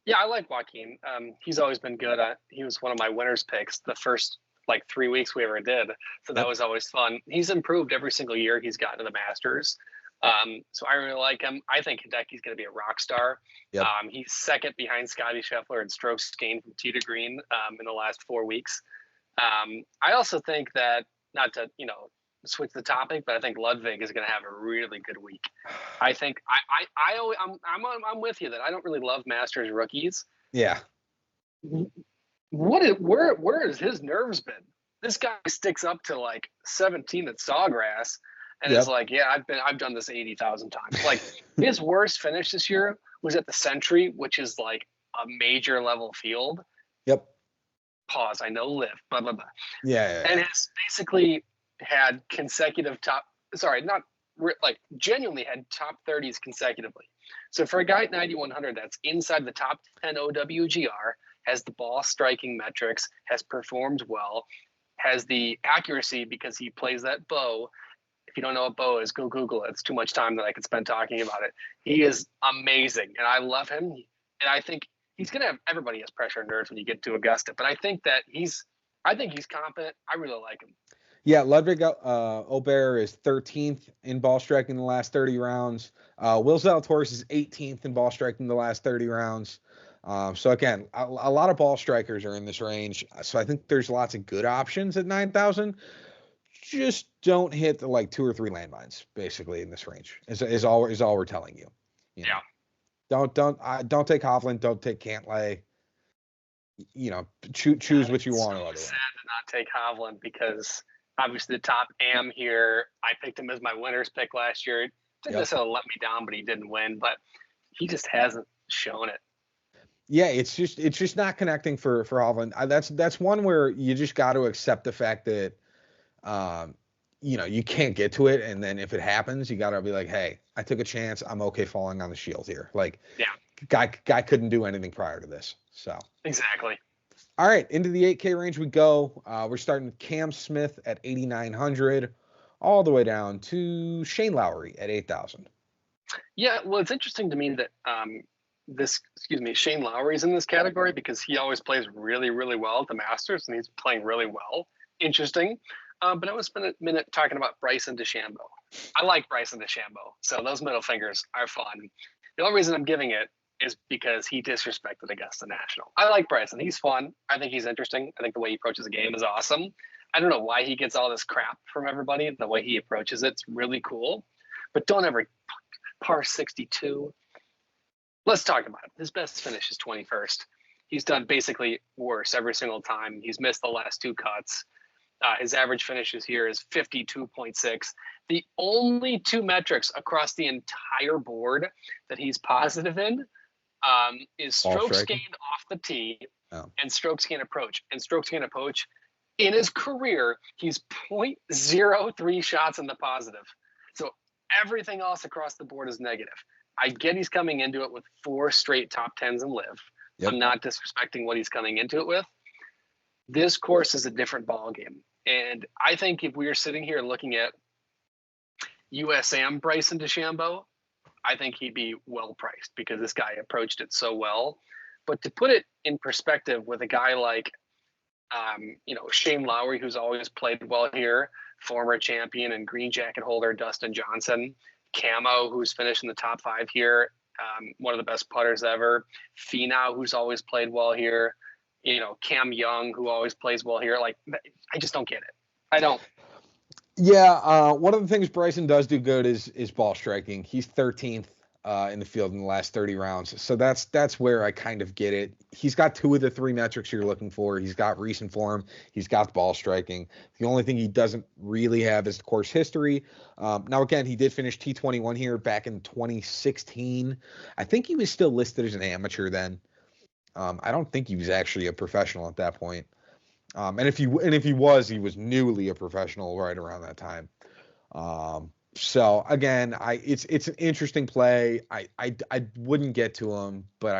Yeah, I like Joaquin. He's always been good. He was one of my winners picks the first like 3 weeks we ever did. So that was always fun. He's improved every single year he's gotten to the Masters. So I really like him. I think Hideki's going to be a rock star. Yep. He's second behind Scotty Scheffler in strokes gained from tee to green in the last 4 weeks. I also think that, not to switch the topic, but I think Ludwig is going to have a really good week. I think I'm with you that I don't really love Masters rookies. Yeah. Where has his nerves been? This guy sticks up to like 17 at Sawgrass and is like, yeah, I've done this 80,000 times. Like his worst finish this year was at the Century, which is like a major level field. Yep. Pause. I know LIV. Blah blah blah. Yeah. And has basically had consecutive genuinely had top 30s consecutively. So for a guy at 9,100, that's inside the top 10 OWGR. Has the ball striking metrics, has performed well, has the accuracy because he plays that bow. If you don't know what bow is, go Google it. It's too much time that I could spend talking about it. He is amazing, and I love him. And I think he's going to have, everybody has pressure and nerves when you get to Augusta, but I think he's competent. I really like him. Yeah, Ludwig Aubert is 13th in ball striking in the last 30 rounds. Will Zalatoris is 18th in ball striking the last 30 rounds. So again, a lot of ball strikers are in this range. So I think there's lots of good options at 9,000. Just don't hit the like 2 or 3 landmines basically in this range. Is all we're telling you. Yeah. Don't take Hovland. Don't take Cantlay. Choose what you want. It's so sad to not take Hovland because obviously the top am here. I picked him as my winner's pick last year. Didn't necessarily let me down, but he didn't win. But he just hasn't shown it. Yeah, it's just not connecting for Hovland. That's one where you just got to accept the fact that, you can't get to it, and then if it happens, you got to be like, hey, I took a chance. I'm okay falling on the shield here. Like, yeah, guy couldn't do anything prior to this. So exactly. All right, into the 8K range we go. We're starting with Cam Smith at 8,900, all the way down to Shane Lowry at 8,000. Yeah, well, it's interesting to me that Shane Lowry's in this category because he always plays really, really well at the Masters, and he's playing really well. Interesting. But I want to spend a minute talking about Bryson DeChambeau. I like Bryson DeChambeau, so those middle fingers are fun. The only reason I'm giving it is because he disrespected Augusta National. I like Bryson. He's fun. I think he's interesting. I think the way he approaches the game is awesome. I don't know why he gets all this crap from everybody. The way he approaches it's really cool. But don't ever par 62. Let's talk about it. His best finish is 21st. He's done basically worse every single time. He's missed the last 2 cuts. His average finishes here is 52.6. The only two metrics across the entire board that he's positive in is strokes gained off the tee and strokes gained approach. And strokes gained approach, in his career, he's 0.03 shots in the positive. So everything else across the board is negative. I get he's coming into it with 4 straight top 10s in live. Yep. I'm not disrespecting what he's coming into it with. This course is a different ball game. And I think if we were sitting here looking at USAM Bryson DeChambeau, I think he'd be well priced because this guy approached it so well. But to put it in perspective with a guy like, Shane Lowry, who's always played well here, former champion and green jacket holder Dustin Johnson, Camo, who's finished in the top 5 here, one of the best putters ever, Finau, who's always played well here, Cam Young, who always plays well here. Like, I just don't get it. I don't. Yeah, one of the things Bryson does do good is ball striking. He's 13th in the field in the last 30 rounds. So that's where I kind of get it. He's got 2 of the 3 metrics you're looking for. He's got recent form. He's got ball striking. The only thing he doesn't really have is the course history. Now, again, he did finish T21 here back in 2016. I think he was still listed as an amateur then. I don't think he was actually a professional at that point. And if he was, he was newly a professional right around that time. So again, it's an interesting play. I wouldn't get to him, but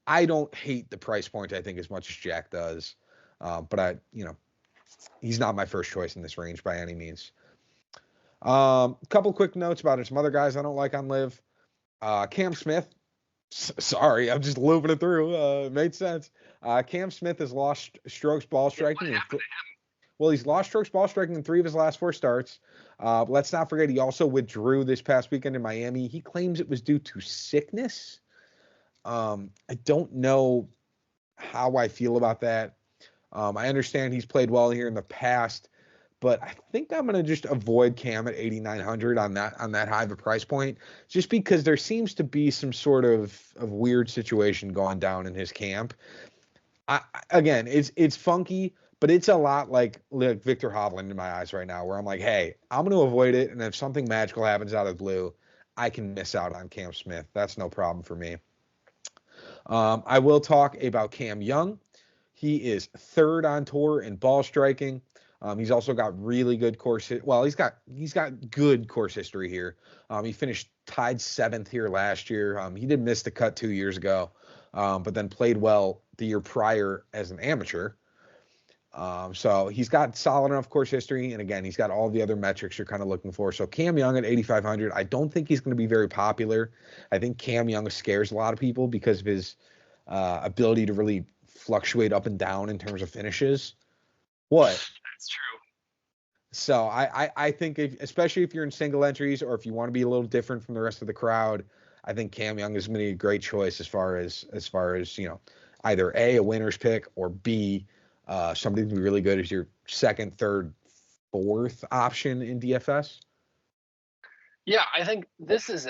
I don't hate the price point, I think, as much as Jack does. But he's not my first choice in this range by any means. A couple quick notes about some other guys I don't like on live. Cam Smith. Sorry, I'm just looping it through. It made sense. Cam Smith has lost strokes ball striking. He's lost strokes ball striking in 3 of his last 4 starts. Let's not forget he also withdrew this past weekend in Miami. He claims it was due to sickness. I don't know how I feel about that. I understand he's played well here in the past, but I think I'm going to just avoid Cam at 8,900 on that high of a price point, just because there seems to be some sort of weird situation going down in his camp. Again, it's funky, but it's a lot like Victor Hovland in my eyes right now, where I'm like, hey, I'm going to avoid it, and if something magical happens out of the blue, I can miss out on Cam Smith. That's no problem for me. I will talk about Cam Young. He is 3rd on tour in ball striking. He's also got really good course. Well, he's got good course history here. He finished tied 7th here last year. He did miss the cut 2 years ago, but then played well the year prior as an amateur. So he's got solid enough course history, and again, he's got all the other metrics you're kind of looking for. So Cam Young at 8,500, I don't think he's going to be very popular. I think Cam Young scares a lot of people because of his ability to really fluctuate up and down in terms of finishes. What? That's true. So I think especially if you're in single entries or if you want to be a little different from the rest of the crowd, I think Cam Young is going to be a great choice as far as either A, winner's pick, or B, somebody to be really good as your 2nd, 3rd, 4th option in DFS. Yeah, I think this is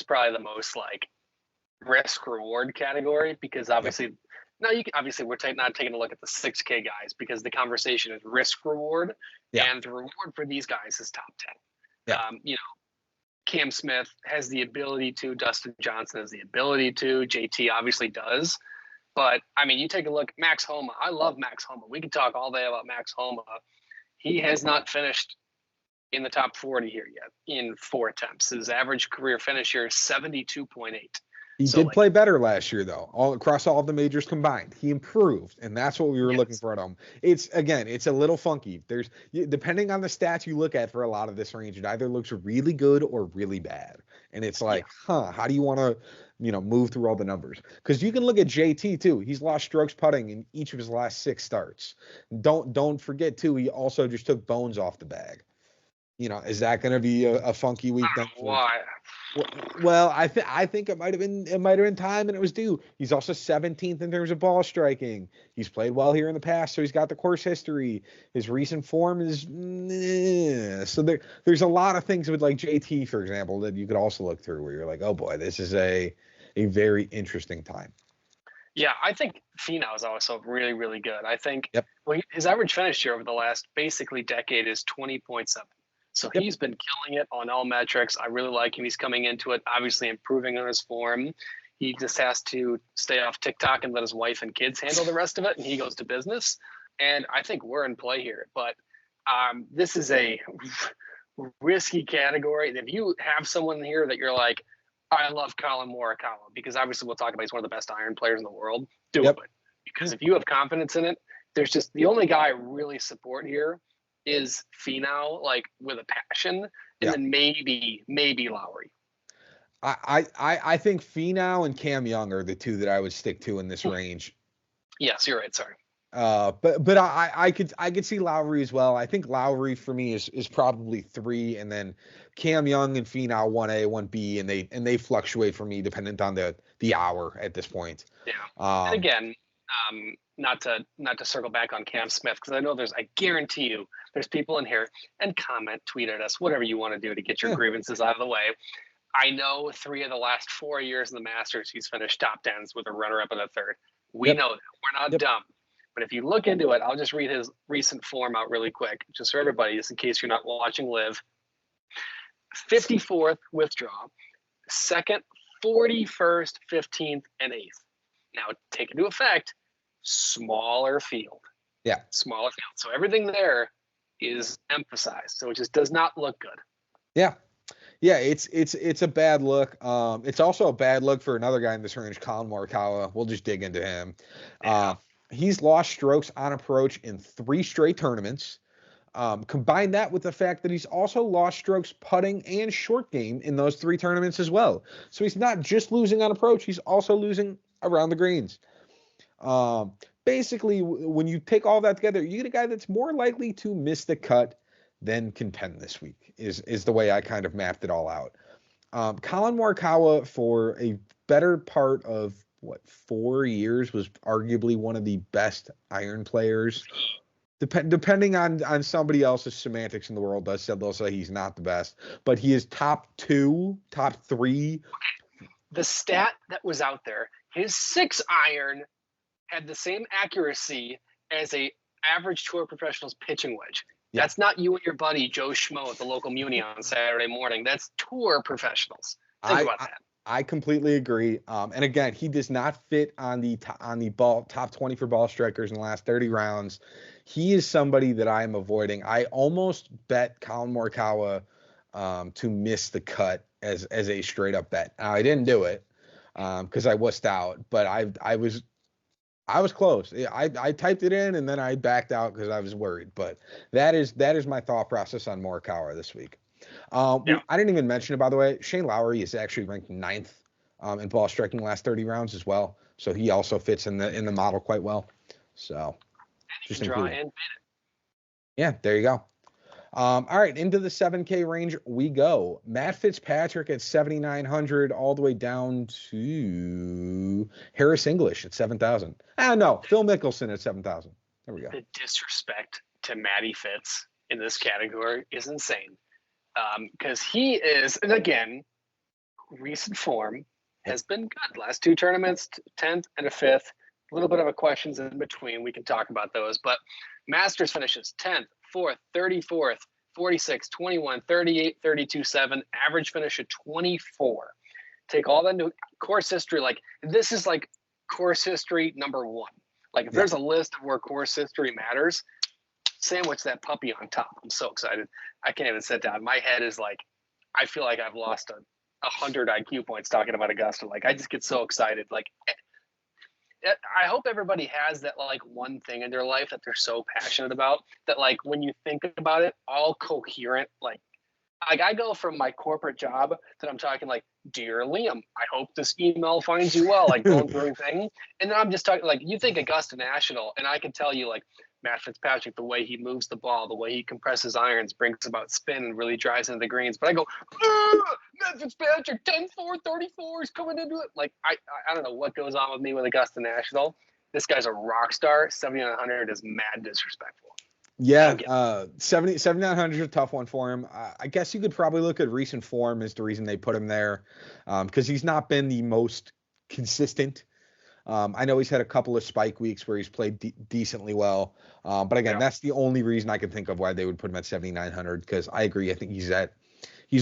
probably the most like risk reward category, because obviously we're not taking a look at the 6K guys, because the conversation is risk reward, and the reward for these guys is top 10. Cam Smith has the ability to, Dustin Johnson has the ability to, JT obviously does. But I mean, you take a look, Max Homa. I love Max Homa. We could talk all day about Max Homa. He has not finished in the top 40 here yet in 4 attempts. His average career finish here is 72.8. He did play better last year, though, all across all of the majors combined. He improved, and that's what we were looking for at home. It's a little funky. There's, depending on the stats you look at for a lot of this range, it either looks really good or really bad. And it's like, how do you want to, move through all the numbers? Because you can look at JT too. He's lost strokes putting in each of his last 6 starts. Don't forget too, he also just took bones off the bag. Is that going to be a funky week? Why? Well, I think it might have been time, and it was due. He's also 17th in terms of ball striking. He's played well here in the past, so he's got the course history. His recent form is so there's a lot of things with like JT, for example, that you could also look through where you're like, oh boy, this is a very interesting time. Yeah, I think Finau is also really, really good. I think Yep. his average finish here over the last basically decade is 20.7. So Yep. he's been killing it on all metrics. I really like him. He's coming into it, obviously improving on his form. He just has to stay off TikTok and let his wife and kids handle the rest of it, and he goes to business. And I think we're in play here. But this is a risky category. If you have someone here that you're like, I love Colin Morikawa, because obviously we'll talk about he's one of the best iron players in the world. Do Yep. it. Because if you have confidence in it, there's just the only guy I really support here is Finau, like with a passion, and Yeah. then maybe Lowry. I think Finau and Cam Young are the two that I would stick to in this range. Yes, you're right. Sorry. But I could see Lowry as well. I think Lowry for me is probably 3, and then Cam Young and Finau 1A, 1B, and they fluctuate for me dependent on the hour at this point. Yeah. And again, not to circle back on Cam Smith, because I know I guarantee you there's people in here, and comment, tweet at us, whatever you want to do to get your grievances out of the way. I know 3 of the last 4 years in the Masters, he's finished top 10s with a runner-up and a third. We know that. We're not dumb. But if you look into it, I'll just read his recent form out really quick, just for everybody, just in case you're not watching live. 54th withdraw, second, 41st, 15th, and 8th. Now, take into effect, smaller field. Yeah. Smaller field. So everything there is emphasized. So it just does not look good. Yeah. Yeah, it's a bad look. It's also a bad look for another guy in this range, Colin Morikawa. We'll just dig into him. Yeah. He's lost strokes on approach in 3 straight tournaments. Combine that with the fact that he's also lost strokes putting and short game in those 3 tournaments as well. So he's not just losing on approach, he's also losing around the greens. Basically, when you take all that together, you get a guy that's more likely to miss the cut than contend this week, is the way I kind of mapped it all out. Colin Morikawa, for a better part of 4 years, was arguably one of the best iron players. Depending on somebody else's semantics in the world, they'll say he's not the best, but he is top 2, top 3. The stat that was out there, his 6 iron had the same accuracy as a average tour professional's pitching wedge. Yeah. That's not you and your buddy Joe Schmo at the local muni on Saturday morning. That's tour professionals. Think about that. I completely agree. And again, he does not fit on the top 20 for ball strikers in the last 30 rounds. He is somebody that I am avoiding. I almost bet Colin Morikawa to miss the cut as a straight up bet. Now, I didn't do it because I wussed out, but I was close. I typed it in and then I backed out because I was worried. But that is my thought process on Morikawa this week. I didn't even mention it, by the way. Shane Lowry is actually ranked 9th in ball striking the last 30 rounds as well. So he also fits in the model quite well. So just draw and yeah, there you go. All right, into the 7K range we go. Matt Fitzpatrick at 7,900, all the way down to Harris English at 7,000. No, Phil Mickelson at 7,000. There we go. The disrespect to Matty Fitz in this category is insane. Because he is, and again, recent form has been good. Last 2 tournaments, 10th and a 5th. A little bit of a questions in between. We can talk about those. But Masters finishes 10th, 4th, 34th, 46, 21, 38, 32, 7. Average finish at 24. Take all that into course history. Like, this is like course history number 1. Like, if there's a list of where course history matters, sandwich that puppy on top. I'm so excited. I can't even sit down. My head is like, I feel like I've lost 100 IQ points talking about Augusta. Like, I just get so excited. Like, I hope everybody has that like one thing in their life that they're so passionate about that like when you think about it, all coherent. Like I go from my corporate job that I'm talking like, dear Liam, I hope this email finds you well, like going through everything. And then I'm just talking like, you think Augusta National, and I can tell you like Matt Fitzpatrick, the way he moves the ball, the way he compresses irons, brings about spin and really drives into the greens. But I go, Matt Fitzpatrick, 10-4, 34 is coming into it. Like, I don't know what goes on with me with Augusta National. This guy's a rock star. 7,900 is mad disrespectful. Yeah, 7,900 is a tough one for him. I guess you could probably look at recent form as the reason they put him there, because he's not been the most consistent. I know he's had a couple of spike weeks where he's played decently well. But again, Yeah. that's the only reason I can think of why they would put him at 7,900, because I agree. I think he's a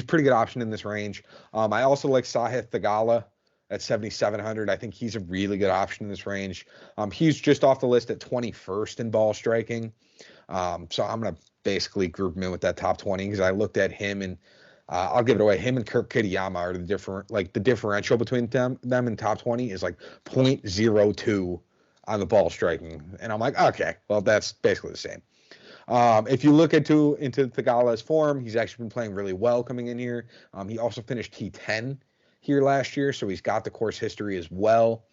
pretty good option in this range. I also like Sahith Theegala at 7,700. I think he's a really good option in this range. He's just off the list at 21st in ball striking. So I'm going to basically group him in with that top 20, because I looked at him and I'll give it away. Him and Kirk Kitayama are the differential between them in top 20 is like 0.02 on the ball striking. And I'm like, okay, well, that's basically the same. If you look into Theegala's form, he's actually been playing really well coming in here. He also finished T10 here last year, so he's got the course history as well.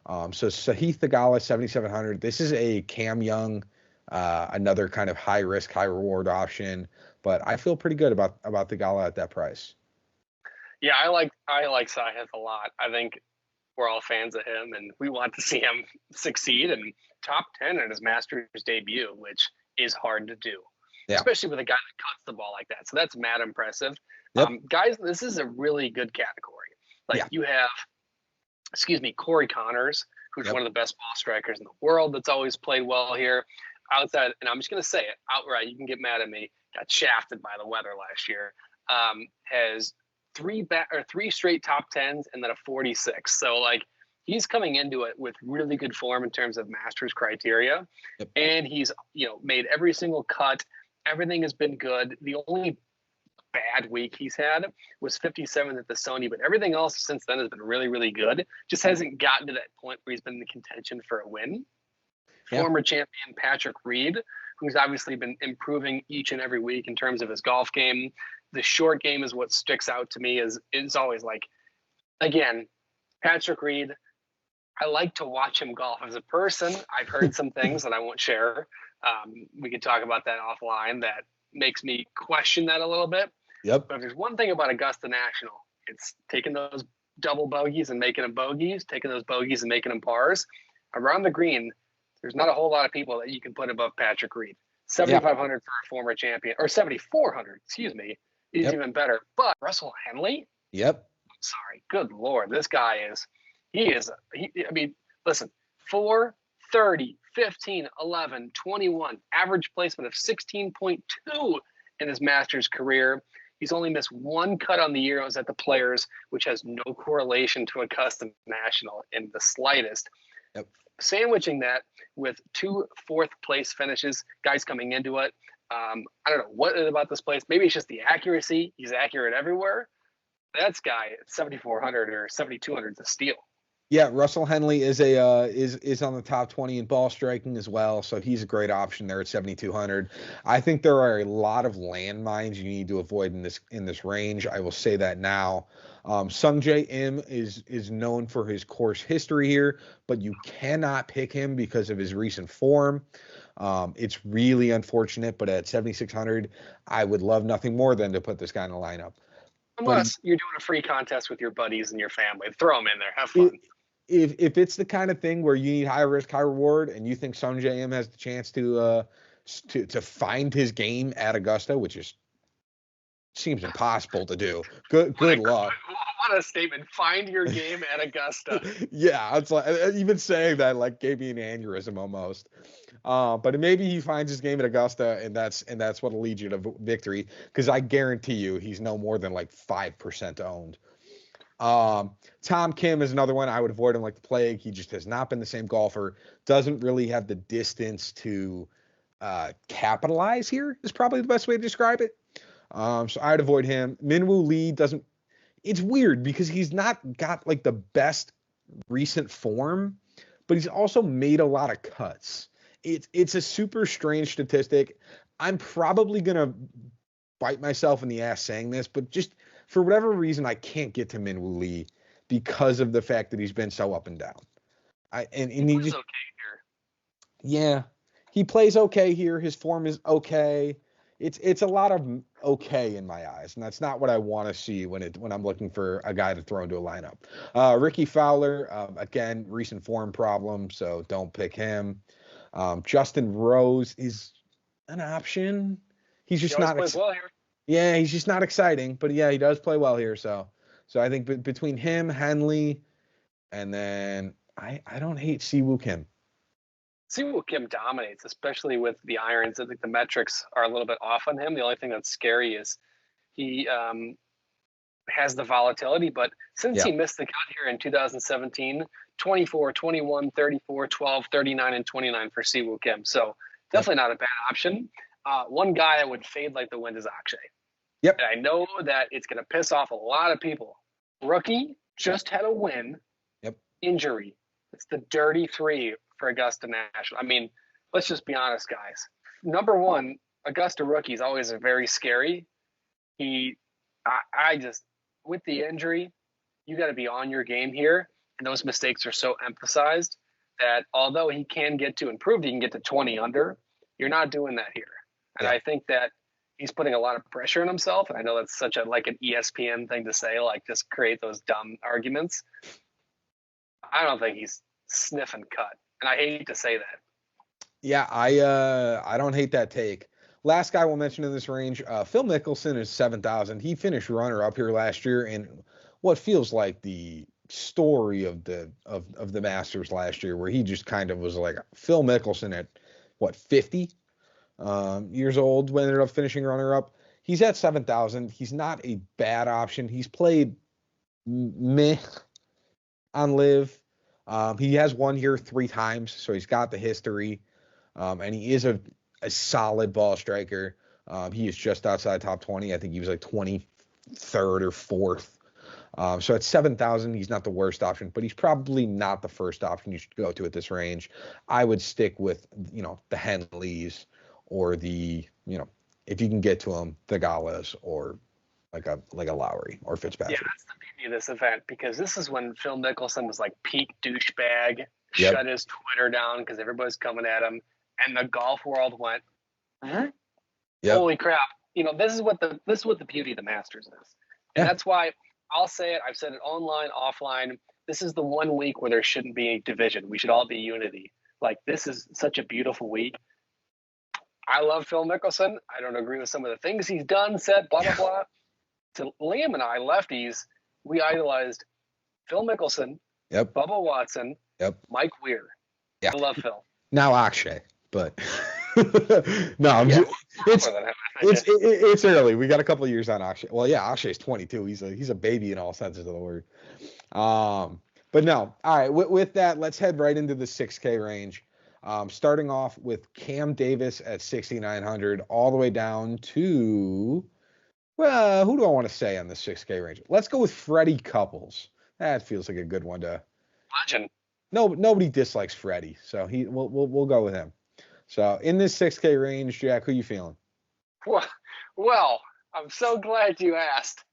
So Sahith Theegala, 7,700. This is a Cam Young, another kind of high risk, high reward option, but I feel pretty good about Theegala at that price. Yeah, I like Sahith a lot. I think we're all fans of him, and we want to see him succeed and top 10 in his Masters debut, which is hard to do, especially with a guy that cuts the ball like that. So that's mad impressive. Yep. Guys, this is a really good category. You have, Corey Connors, who's one of the best ball strikers in the world, that's always played well here. Outside, and I'm just going to say it outright, you can get mad at me, got shafted by the weather last year, has three straight top 10s and then a 46. So he's coming into it with really good form in terms of Masters criteria. Yep. And he's, made every single cut. Everything has been good. The only bad week he's had was 57th at the Sony, but everything else since then has been really, really good. Just hasn't gotten to that point where he's been in the contention for a win. Yeah. Former champion Patrick Reed, who's obviously been improving each and every week in terms of his golf game. The short game is what sticks out to me is always again, Patrick Reed, I like to watch him golf as a person. I've heard some things that I won't share. We could talk about that offline. That makes me question that a little bit. Yep. But if there's one thing about Augusta National, it's taking those double bogeys and making them bogeys, taking those bogeys and making them pars. Around the green, there's not a whole lot of people that you can put above Patrick Reed. 7,500 for a former champion, or 7,400, excuse me, is even better. But Russell Henley? Yep. I'm sorry. Good Lord. This guy listen, 4, 30, 15, 11, 21, average placement of 16.2 in his Masters career. He's only missed one cut on the year. It was at the Players, which has no correlation to Augusta National in the slightest. Yep. Sandwiching that with 2 fourth-place finishes, guys coming into it. I don't know what is about this place. Maybe it's just the accuracy. He's accurate everywhere. That's guy at 7,400 or 7,200 is a steal. Yeah, Russell Henley is is on the top 20 in ball striking as well, so he's a great option there at 7,200. I think there are a lot of landmines you need to avoid in this range. I will say that now. Sungjae Im is known for his course history here, but you cannot pick him because of his recent form. It's really unfortunate, but at 7,600, I would love nothing more than to put this guy in the lineup. Unless you're doing a free contest with your buddies and your family, throw them in there, have fun. If it's the kind of thing where you need high risk, high reward, and you think Sungjae Im has the chance to find his game at Augusta, which seems impossible to do. Good luck. What a statement! Find your game at Augusta. Yeah, it's even saying that gave me an aneurysm almost. But maybe he finds his game at Augusta, and that's what'll lead you to victory. Because I guarantee you, he's no more than 5% owned. Tom Kim is another one. I would avoid him like the plague. He just has not been the same golfer. Doesn't really have the distance to capitalize here is probably the best way to describe it. So I'd avoid him. Minwoo Lee doesn't. It's weird because he's not got the best recent form, but he's also made a lot of cuts. It's a super strange statistic. I'm probably gonna bite myself in the ass saying this, but just for whatever reason, I can't get to Minwoo Lee because of the fact that he's been so up and down. He just okay here. Yeah, he plays okay here. His form is okay. It's a lot of okay in my eyes, and that's not what I want to see when I'm looking for a guy to throw into a lineup. Ricky Fowler, again, recent form problem, so don't pick him. Justin Rose is an option. He's just not plays well here. Yeah, he's just not exciting, but yeah, he does play well here. So I think between him, Henley, and then I don't hate Siwoo Kim. Siwoo Kim dominates, especially with the irons. I think the metrics are a little bit off on him. The only thing that's scary is he has the volatility, but since Yeah. he missed the cut here in 2017, 24, 21, 34, 12, 39, and 29 for Siwoo Kim. So Yep. definitely not a bad option. One guy I would fade like the wind is Akshay. Yep. And I know that it's going to piss off a lot of people. Rookie just had a win. Yep. Injury. It's the dirty 3 for Augusta National. I mean, let's just be honest, guys. Number one, Augusta rookies always are very scary. I just, with the injury, you got to be on your game here. And those mistakes are so emphasized that although he can get to improved, he can get to 20 under. You're not doing that here. And I think that he's putting a lot of pressure on himself. And I know that's such a like an ESPN thing to say, like just create those dumb arguments. I don't think he's sniffing cut. And I hate to say that. Yeah, I don't hate that take. Last guy we'll mention in this range, Phil Mickelson is 7,000. He finished runner up here last year in what feels like the story of the Masters last year, where he just kind of was like Phil Mickelson at what 50 years old when ended up finishing runner up. He's at 7,000. He's not a bad option. He's played meh on live. He has won here 3 times, so he's got the history. And he is a solid ball striker. He is just outside top 20. I think he was like 23rd or 4th. So at 7,000, he's not the worst option, but he's probably not the first option you should go to at this range. I would stick with, the Henleys or the, if you can get to them, the Galas or like a Lowry or Fitzpatrick. Yeah, that's the beauty of this event, because this is when Phil Mickelson was like peak douchebag, Yep. shut his Twitter down because everybody's coming at him, and the golf world went, Yep. holy crap! This is what the beauty of the Masters is, and that's why I'll say it. I've said it online, offline. This is the one week where there shouldn't be a division. We should all be unity. Like, this is such a beautiful week. I love Phil Mickelson. I don't agree with some of the things he's done, said, blah blah blah. To Liam and I, lefties, we idolized Phil Mickelson, Yep. Bubba Watson, Yep. Mike Weir. Yeah. I love Phil. Now Akshay, but no, it's early. We got a couple of years on Akshay. Well, yeah, Akshay's 22. He's a baby in all senses of the word. But no. All right. With that, let's head right into the 6K range. Starting off with Cam Davis at 6,900, all the way down to, well, who do I want to say on the 6K range? Let's go with Freddie Couples. That feels like a good one to. Legend. No, nobody dislikes Freddie, so we'll go with him. So in this 6K range, Jack, who you feeling? Well, I'm so glad you asked.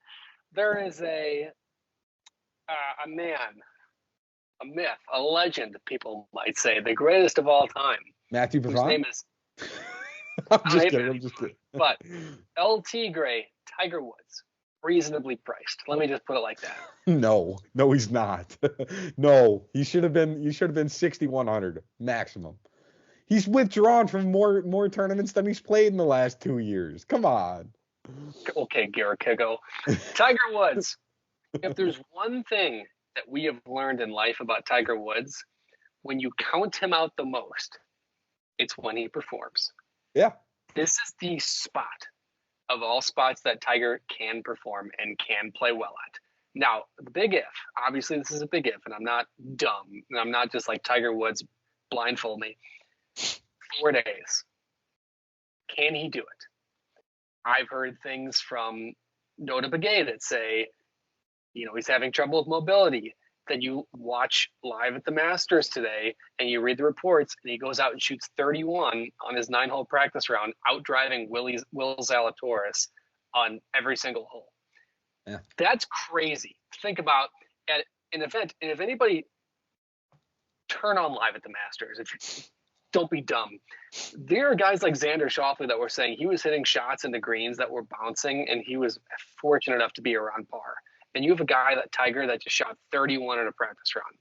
There is a man, a myth, a legend, people might say, the greatest of all time. Matthew Pavon? Whose name is I'm just kidding. But LT Gray, Tiger Woods, reasonably priced. Let me just put it like that. No, he's not. No, you should have been 6,100 maximum. He's withdrawn from more tournaments than he's played in the last 2 years. Come on. Okay, Garrett Kigo. Tiger Woods. If there's one thing that we have learned in life about Tiger Woods, when you count him out the most, it's when he performs. Yeah. This is the spot of all spots that Tiger can perform and can play well at. Now, the big if, obviously this is a big if, and I'm not dumb, and I'm not just like Tiger Woods, blindfold me. 4 days. Can he do it? I've heard things from Nota Begay that say, he's having trouble with mobility. Then you watch live at the Masters today and you read the reports, and he goes out and shoots 31 on his 9-hole practice round, out driving Will Zalatoris on every single hole. Yeah. That's crazy. Think about at an event, and if anybody turn on live at the Masters, don't be dumb. There are guys like Xander Schauffele that were saying he was hitting shots into greens that were bouncing, and he was fortunate enough to be around par. And you have a guy, that Tiger, that just shot 31 in a practice round.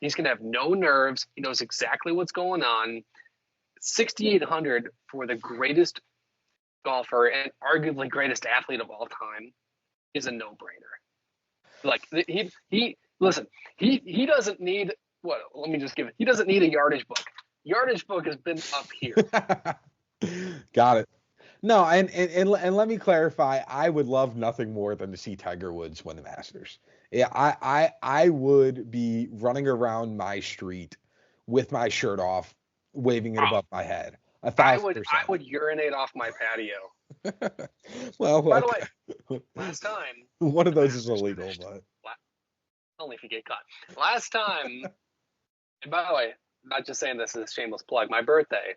He's going to have no nerves. He knows exactly what's going on. 6,800 for the greatest golfer and arguably greatest athlete of all time is a no-brainer. Like, he doesn't need what? Let me just give it. He doesn't need a yardage book. Yardage book has been up here. Got it. No, and let me clarify. I would love nothing more than to see Tiger Woods win the Masters. Yeah, I would be running around my street with my shirt off, waving it above my head. I 1,000%. would urinate off my patio. Well, By the okay. way, last time One of the those is Masters illegal, finished, but only if you get caught. Last time, and by the way, not just saying this as a shameless plug, my birthday.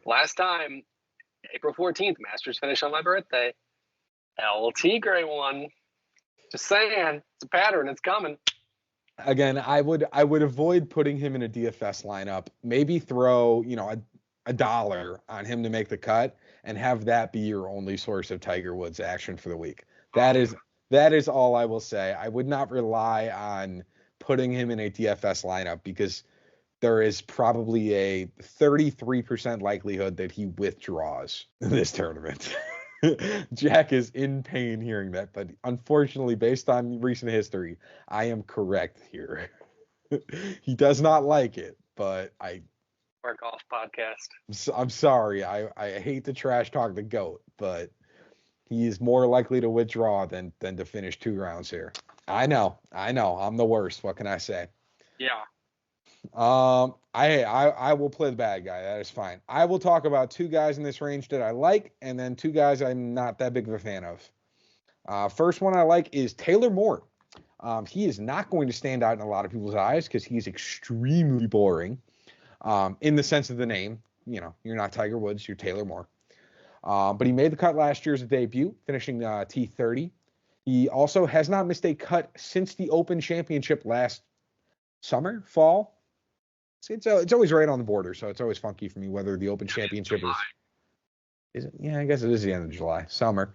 Last time, April 14th, Masters finish on my birthday. LT Gray won. Just saying, it's a pattern. It's coming. again, I would avoid putting him in a DFS lineup. Maybe throw, a dollar on him to make the cut and have that be your only source of Tiger Woods action for the week. That is all I will say. I would not rely on putting him in a DFS lineup because there is probably a 33% likelihood that he withdraws in this tournament. Jack is in pain hearing that, but unfortunately, based on recent history, I am correct here. He does not like it, but Our golf podcast. I'm sorry. I hate to trash talk the GOAT, but he is more likely to withdraw than to finish 2 rounds here. I know. I'm the worst. What can I say? Yeah. I will play the bad guy. That is fine. I will talk about 2 guys in this range that I like, and then 2 guys I'm not that big of a fan of. First one I like is Taylor Moore. He is not going to stand out in a lot of people's eyes because he's extremely boring. In the sense of the name, you're not Tiger Woods, you're Taylor Moore. But he made the cut last year as a debut, finishing T30. He also has not missed a cut since the Open Championship last fall. It's always right on the border, so it's always funky for me whether the Open Championship is it? Yeah, I guess it is the end of July, summer.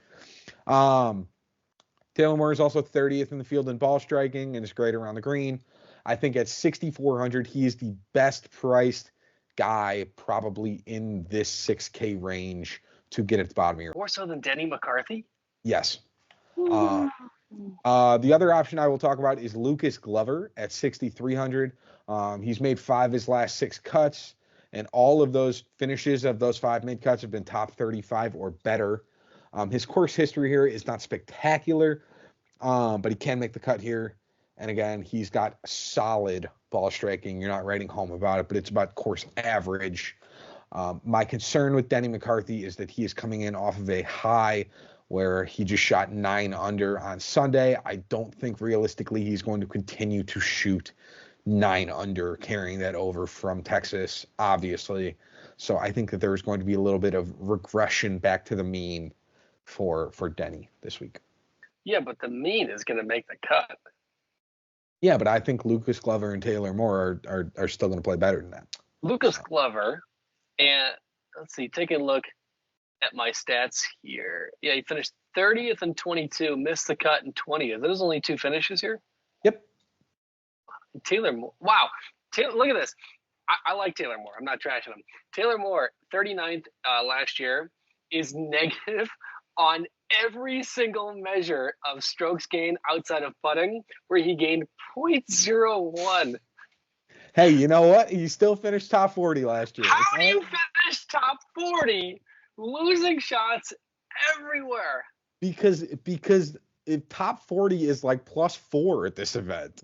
Taylor Moore is also 30th in the field in ball striking and is great around the green. I think at 6,400, he is the best priced guy probably in this 6K range to get at the bottom of your. More so than Denny McCarthy? Yes. The other option I will talk about is Lucas Glover at 6,300. He's made 5 of his last 6 cuts, and all of those finishes of those 5 made cuts have been top 35 or better. His course history here is not spectacular, but he can make the cut here. And again, he's got solid ball striking. You're not writing home about it, but it's about course average. My concern with Denny McCarthy is that he is coming in off of a high where he just shot 9 under on Sunday. I don't think realistically he's going to continue to shoot 9 under, carrying that over from Texas, obviously. So I think that there's going to be a little bit of regression back to the mean for Denny this week. Yeah, but the mean is going to make the cut. Yeah, but I think Lucas Glover and Taylor Moore are still going to play better than that. Lucas Glover, and let's see, take a look at my stats here. Yeah, he finished 30th in 22, missed the cut in 20th. There's only 2 finishes here. Yep. Taylor Moore. Wow. Look at this. I like Taylor Moore. I'm not trashing him. Taylor Moore, 39th last year, is negative on every single measure of strokes gained outside of putting, where he gained 0.01. Hey, you know what? He still finished top 40 last year. How do you finish top 40 losing shots everywhere? Because if top 40 is like +4 at this event.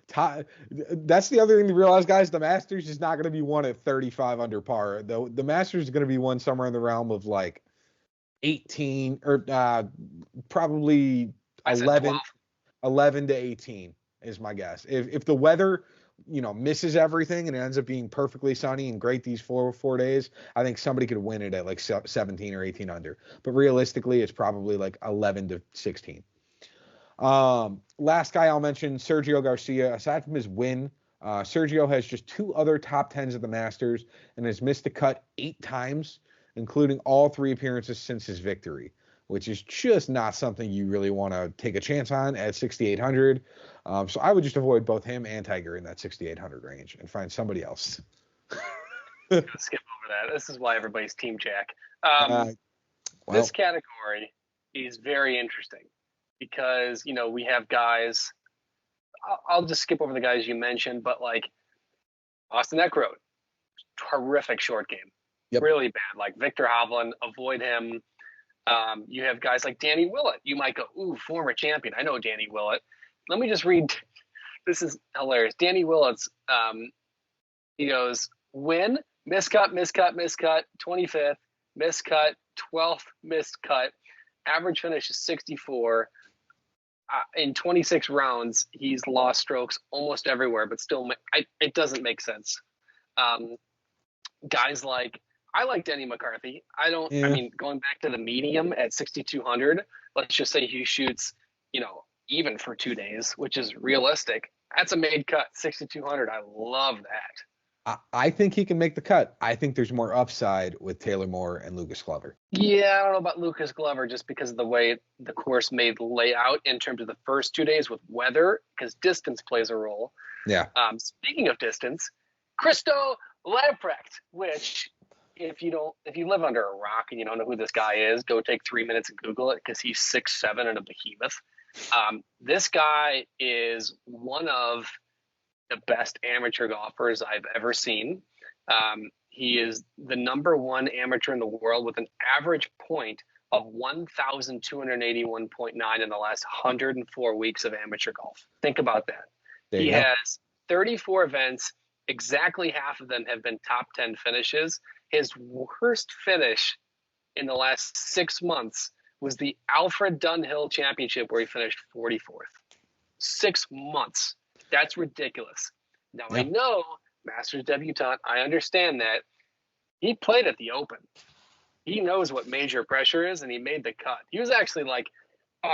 That's the other thing to realize, guys. The Masters is not going to be won at 35 under par. The Masters is going to be won somewhere in the realm of like 18 or probably 11 to 18 is my guess. If the weather, misses everything and it ends up being perfectly sunny and great these four days, I think somebody could win it at like 17 or 18 under. But realistically, it's probably like 11 to 16. Last guy I'll mention, Sergio Garcia. Aside from his win, Sergio has just 2 other top 10s at the Masters and has missed the cut 8 times, including all 3 appearances since his victory, which is just not something you really want to take a chance on at 6,800. So I would just avoid both him and Tiger in that 6,800 range and find somebody else. Skip over that. This is why everybody's Team Jack. This category is very interesting because, we have guys. I'll just skip over the guys you mentioned, but like Austin Eckroat, horrific short game. Yep. Really bad. Like Victor Hovland, avoid him. You have guys like Danny Willett. You might go, ooh, former champion. I know Danny Willett. Let me just read. This is hilarious. Danny Willett's, he goes, win, miscut, 25th, miscut, 12th, miscut. Average finish is 64. In 26 rounds, he's lost strokes almost everywhere, but still, it doesn't make sense. Guys like, I like Denny McCarthy. I mean, going back to the medium at 6,200, let's just say he shoots, even for 2 days, which is realistic. That's a made cut, 6,200. I love that. I think he can make the cut. I think there's more upside with Taylor Moore and Lucas Glover. Yeah, I don't know about Lucas Glover just because of the way the course may lay out in terms of the first 2 days with weather, because distance plays a role. Yeah. Speaking of distance, Christo Lamprecht, which if you live under a rock and you don't know who this guy is, go take 3 minutes and Google it because he's 6'7" and a behemoth. This guy is one of the best amateur golfers I've ever seen. He is the number one amateur in the world with an average point of 1,281.9 in the last 104 weeks of amateur golf. Think about that. He has 34 events. Exactly half of them have been top 10 finishes. His worst finish in the last 6 months was the Alfred Dunhill Championship, where he finished 44th. 6 months. That's ridiculous. Now, I know, Masters debutant, I understand that. He played at the Open. He knows what major pressure is, and he made the cut. He was actually I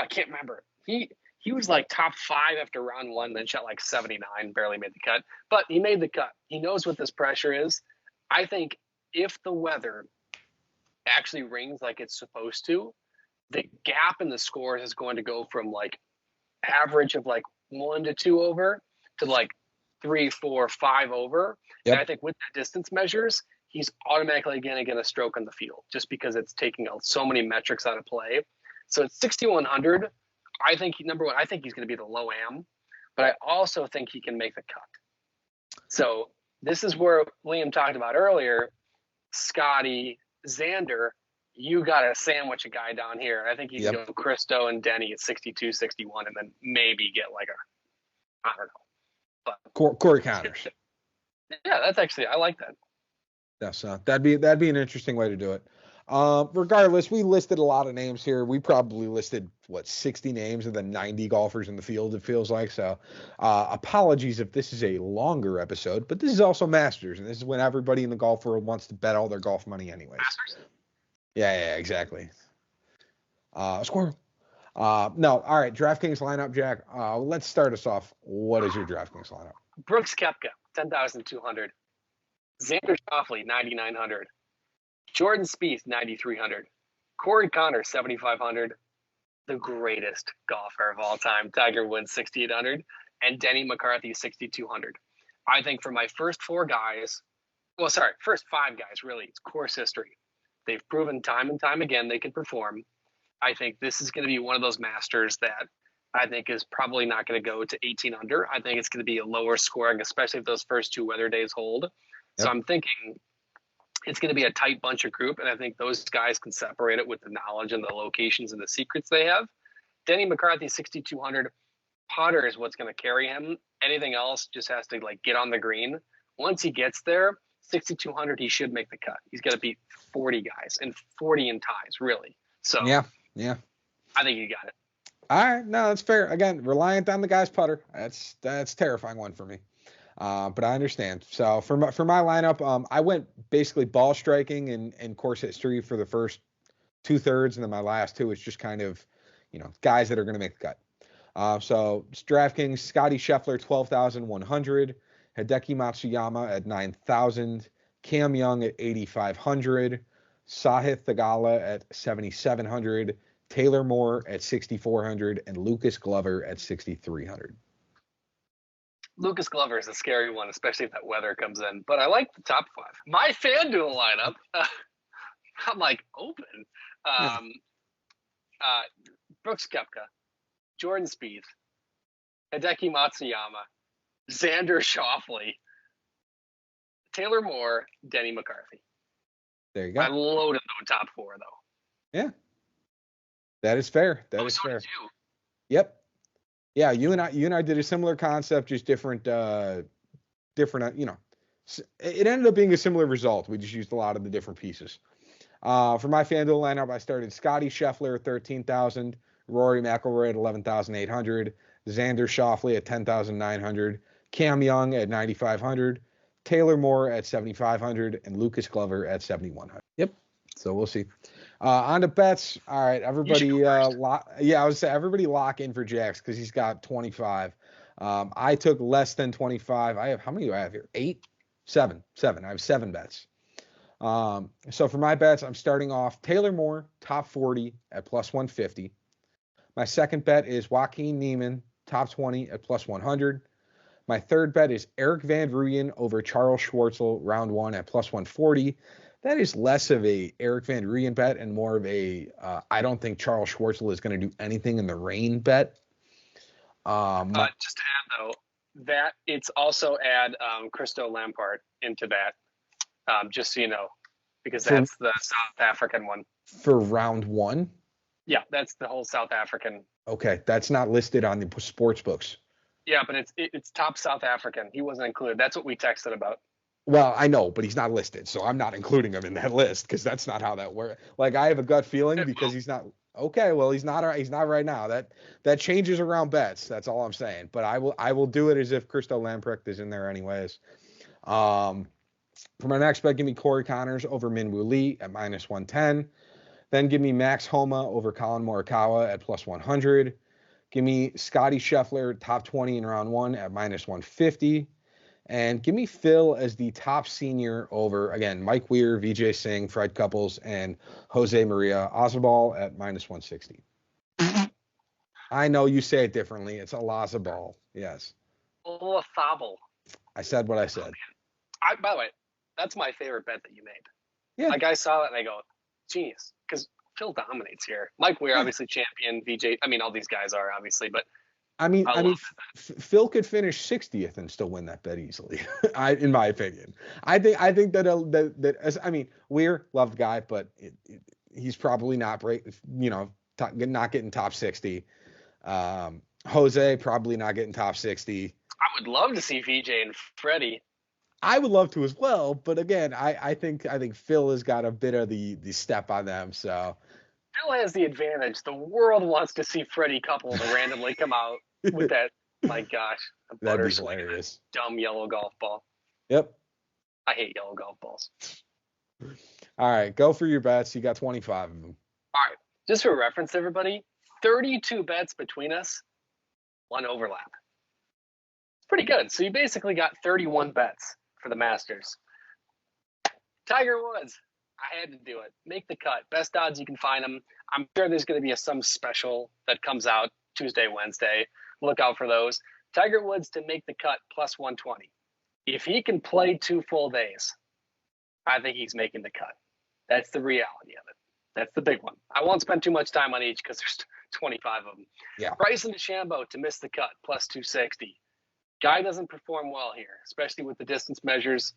can't remember. He was like top 5 after round 1, then shot like 79, barely made the cut. But he made the cut. He knows what this pressure is. I think if the weather actually rings like it's supposed to, the gap in the scores is going to go from average of 1 to 2 over to 3, 4, 5 over. Yep. And I think with the distance measures, he's automatically going to get a stroke on the field just because it's taking so many metrics out of play. So at 6,100, I think number one, I think he's going to be the low am, but I also think he can make the cut. So this is where Liam talked about earlier, Scotty, Xander, you got to sandwich a guy down here. I think you can go Christo and Denny at 62, 61, and then maybe get I don't know. But Corey Connors. Yeah, that's actually, I like that. Yeah, so that'd be an interesting way to do it. Regardless, we listed a lot of names here. We probably listed 60 names of the 90 golfers in the field, it feels like. So apologies if this is a longer episode, but this is also Masters, and this is when everybody in the golf world wants to bet all their golf money anyways. Masters? Yeah, exactly. Squirrel. No, all right, DraftKings lineup, Jack. Let's start us off. What is your DraftKings lineup? Brooks Koepka, 10,200. Xander Schauffele, 9,900. Jordan Spieth, 9,300. Corey Connors, 7,500. The greatest golfer of all time, Tiger Woods, 6,800. And Denny McCarthy, 6,200. I think for my first 4 guys, first 5 guys, really, it's course history. They've proven time and time again they can perform. I think this is going to be one of those Masters that I think is probably not going to go to 18 under. I think it's going to be a lower scoring, especially if those first 2 weather days hold. Yep. So I'm thinking it's going to be a tight bunch of group, and I think those guys can separate it with the knowledge and the locations and the secrets they have. Denny McCarthy, 6,200. Putter is what's going to carry him. Anything else just has to get on the green. Once he gets there, 6,200, he should make the cut. He's going to beat 40 guys and 40 in ties, really. So yeah, I think you got it. All right, no, that's fair. Again, reliant on the guy's putter. That's a terrifying one for me. But I understand. So for my lineup, I went basically ball striking and course history for the first 2/3, and then my last 2 is just kind of, guys that are going to make the cut. So DraftKings, Scotty Scheffler, 12,100, Hideki Matsuyama at 9,000, Cam Young at 8,500, Sahith Theegala at 7,700, Taylor Moore at 6,400, and Lucas Glover at 6,300. Lucas Glover is a scary one, especially if that weather comes in. But I like the top 5. My FanDuel lineup, I'm open. Brooks Koepka, Jordan Spieth, Hideki Matsuyama, Xander Schauffele, Taylor Moore, Denny McCarthy. There you go. I loaded the top 4 though. Yeah, that is fair. That is so fair. Did you. Yep. Yeah, you and I did a similar concept, just different. It ended up being a similar result. We just used a lot of the different pieces. For my FanDuel lineup, I started Scotty Scheffler at 13,000, Rory McIlroy at 11,800, Xander Schauffele at 10,900, Cam Young at 9,500, Taylor Moore at 7,500, and Lucas Glover at 7,100. Yep. So we'll see. On to bets. All right, everybody. I would say everybody lock in for Jax because he's got 25. I took less than 25. How many do I have here? 8, 7. I have 7 bets. So for my bets, I'm starting off Taylor Moore, top 40 at plus 150. My second bet is Joaquin Niemann, top 20 at plus 100. My third bet is Eric Van Rooyen over Charles Schwartzel, round 1 at plus 140. That is less of a Eric Van Rooyen bet and more of a I don't think Charles Schwartzel is going to do anything in the rain bet. Just to add though, that it's also add Christo Lampard into that, just so you know, because that's the South African one. For round 1? Yeah, that's the whole South African. Okay, that's not listed on the sports books. Yeah, but it's top South African. He wasn't included. That's what we texted about. Well, I know, but he's not listed, so I'm not including him in that list because that's not how that works. Like I have a gut feeling because he's not okay. Well, he's not right now. That changes around bets. That's all I'm saying. But I will do it as if Christo Lamprecht is in there anyways. For my next bet, give me Corey Connors over Minwoo Lee at minus 110. Then give me Max Homa over Colin Morikawa at plus 100. Give me Scotty Scheffler top 20 in round 1 at minus 150. And give me Phil as the top senior over, again, Mike Weir, Vijay Singh, Fred Couples, and Jose Maria Azabal at minus 160. I know you say it differently. It's Olazabal. Yes. Olazabal. I said what I said. By the way, that's my favorite bet that you made. Yeah. Like I saw it and I go, genius. Because Phil dominates here. Mike Weir, obviously champion. Vijay, I mean, all these guys are obviously, but Phil could finish 60th and still win that bet easily. In my opinion, I think that Weir, loved guy, but he's probably not not getting top 60. Jose probably not getting top 60. I would love to see VJ and Freddie. I would love to as well, but again, I think Phil has got a bit of the step on them. So Phil has the advantage. The world wants to see Freddie Couples randomly come out with that. My gosh, that'd be hilarious. Dumb yellow golf ball. Yep. I hate yellow golf balls. All right, go for your bets. You got 25 of them. All right, just for reference, everybody, 32 bets between us, 1 overlap. It's pretty good. So you basically got 31 bets for the Masters. Tiger Woods. I had to do it. Make the cut. Best odds you can find them. I'm sure there's going to be some special that comes out Tuesday, Wednesday. Look out for those. Tiger Woods to make the cut plus 120. If he can play 2 full days, I think he's making the cut. That's the reality of it. That's the big one. I won't spend too much time on each because there's 25 of them. Yeah. Bryson DeChambeau to miss the cut plus 260. Guy doesn't perform well here, especially with the distance measures.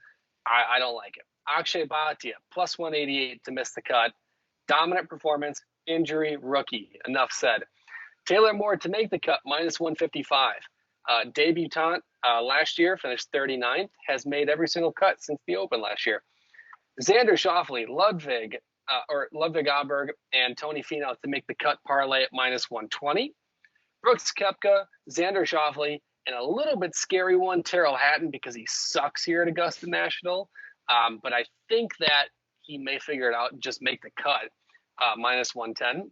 I don't like it. Akshay Bhatia plus 188 to miss the cut. Dominant performance, injury, rookie. Enough said. Taylor Moore to make the cut, minus 155. Debutant last year, finished 39th, has made every single cut since the Open last year. Xander Schauffele, Ludwig Aberg, and Tony Finau to make the cut parlay at minus 120. Brooks Koepka, Xander Schauffele, and a little bit scary one, Tyrrell Hatton, because he sucks here at Augusta National. But I think that he may figure it out and just make the cut, minus 110.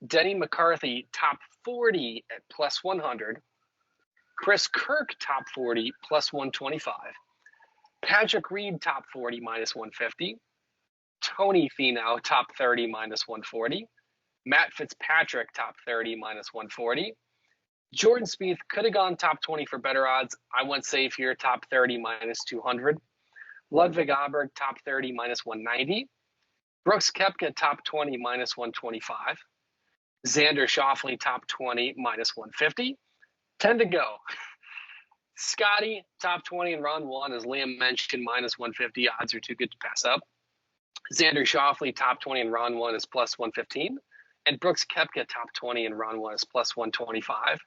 Denny McCarthy, top 40 at plus 100. Chris Kirk, top 40, plus 125. Patrick Reed, top 40, minus 150. Tony Finau, top 30, minus 140. Matt Fitzpatrick, top 30, minus 140. Jordan Spieth could have gone top 20 for better odds. I went safe here, top 30, minus 200. Ludwig Aberg, top 30, minus 190. Brooks Koepka, top 20, minus 125. Xander Schauffele, top 20, minus 150. 10 to go. Scotty, top 20 in round one, as Liam mentioned, minus 150. Odds are too good to pass up. Xander Schauffele, top 20 in round one, is plus 115. And Brooks Koepka, top 20 in round one, is plus 125.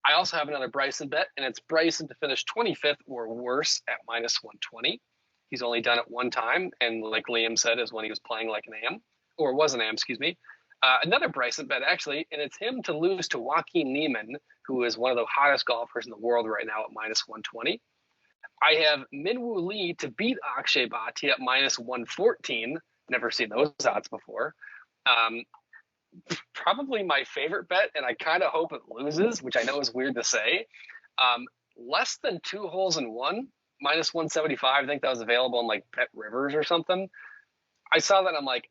I also have another Bryson bet, and it's Bryson to finish 25th or worse at minus 120. He's only done it one time, and like Liam said, is when he was playing like an AM, or was an AM, excuse me. Another Bryson bet, actually, and it's him to lose to Joaquin Niemann, who is one of the hottest golfers in the world right now at minus 120. I have Minwoo Lee to beat Akshay Bhatia at minus 114. Never seen those odds before. Probably my favorite bet, and I kind of hope it loses, which I know is weird to say. Less than 2 holes in one, minus 175. I think that was available in like Bet Rivers or something. I saw that. I'm like,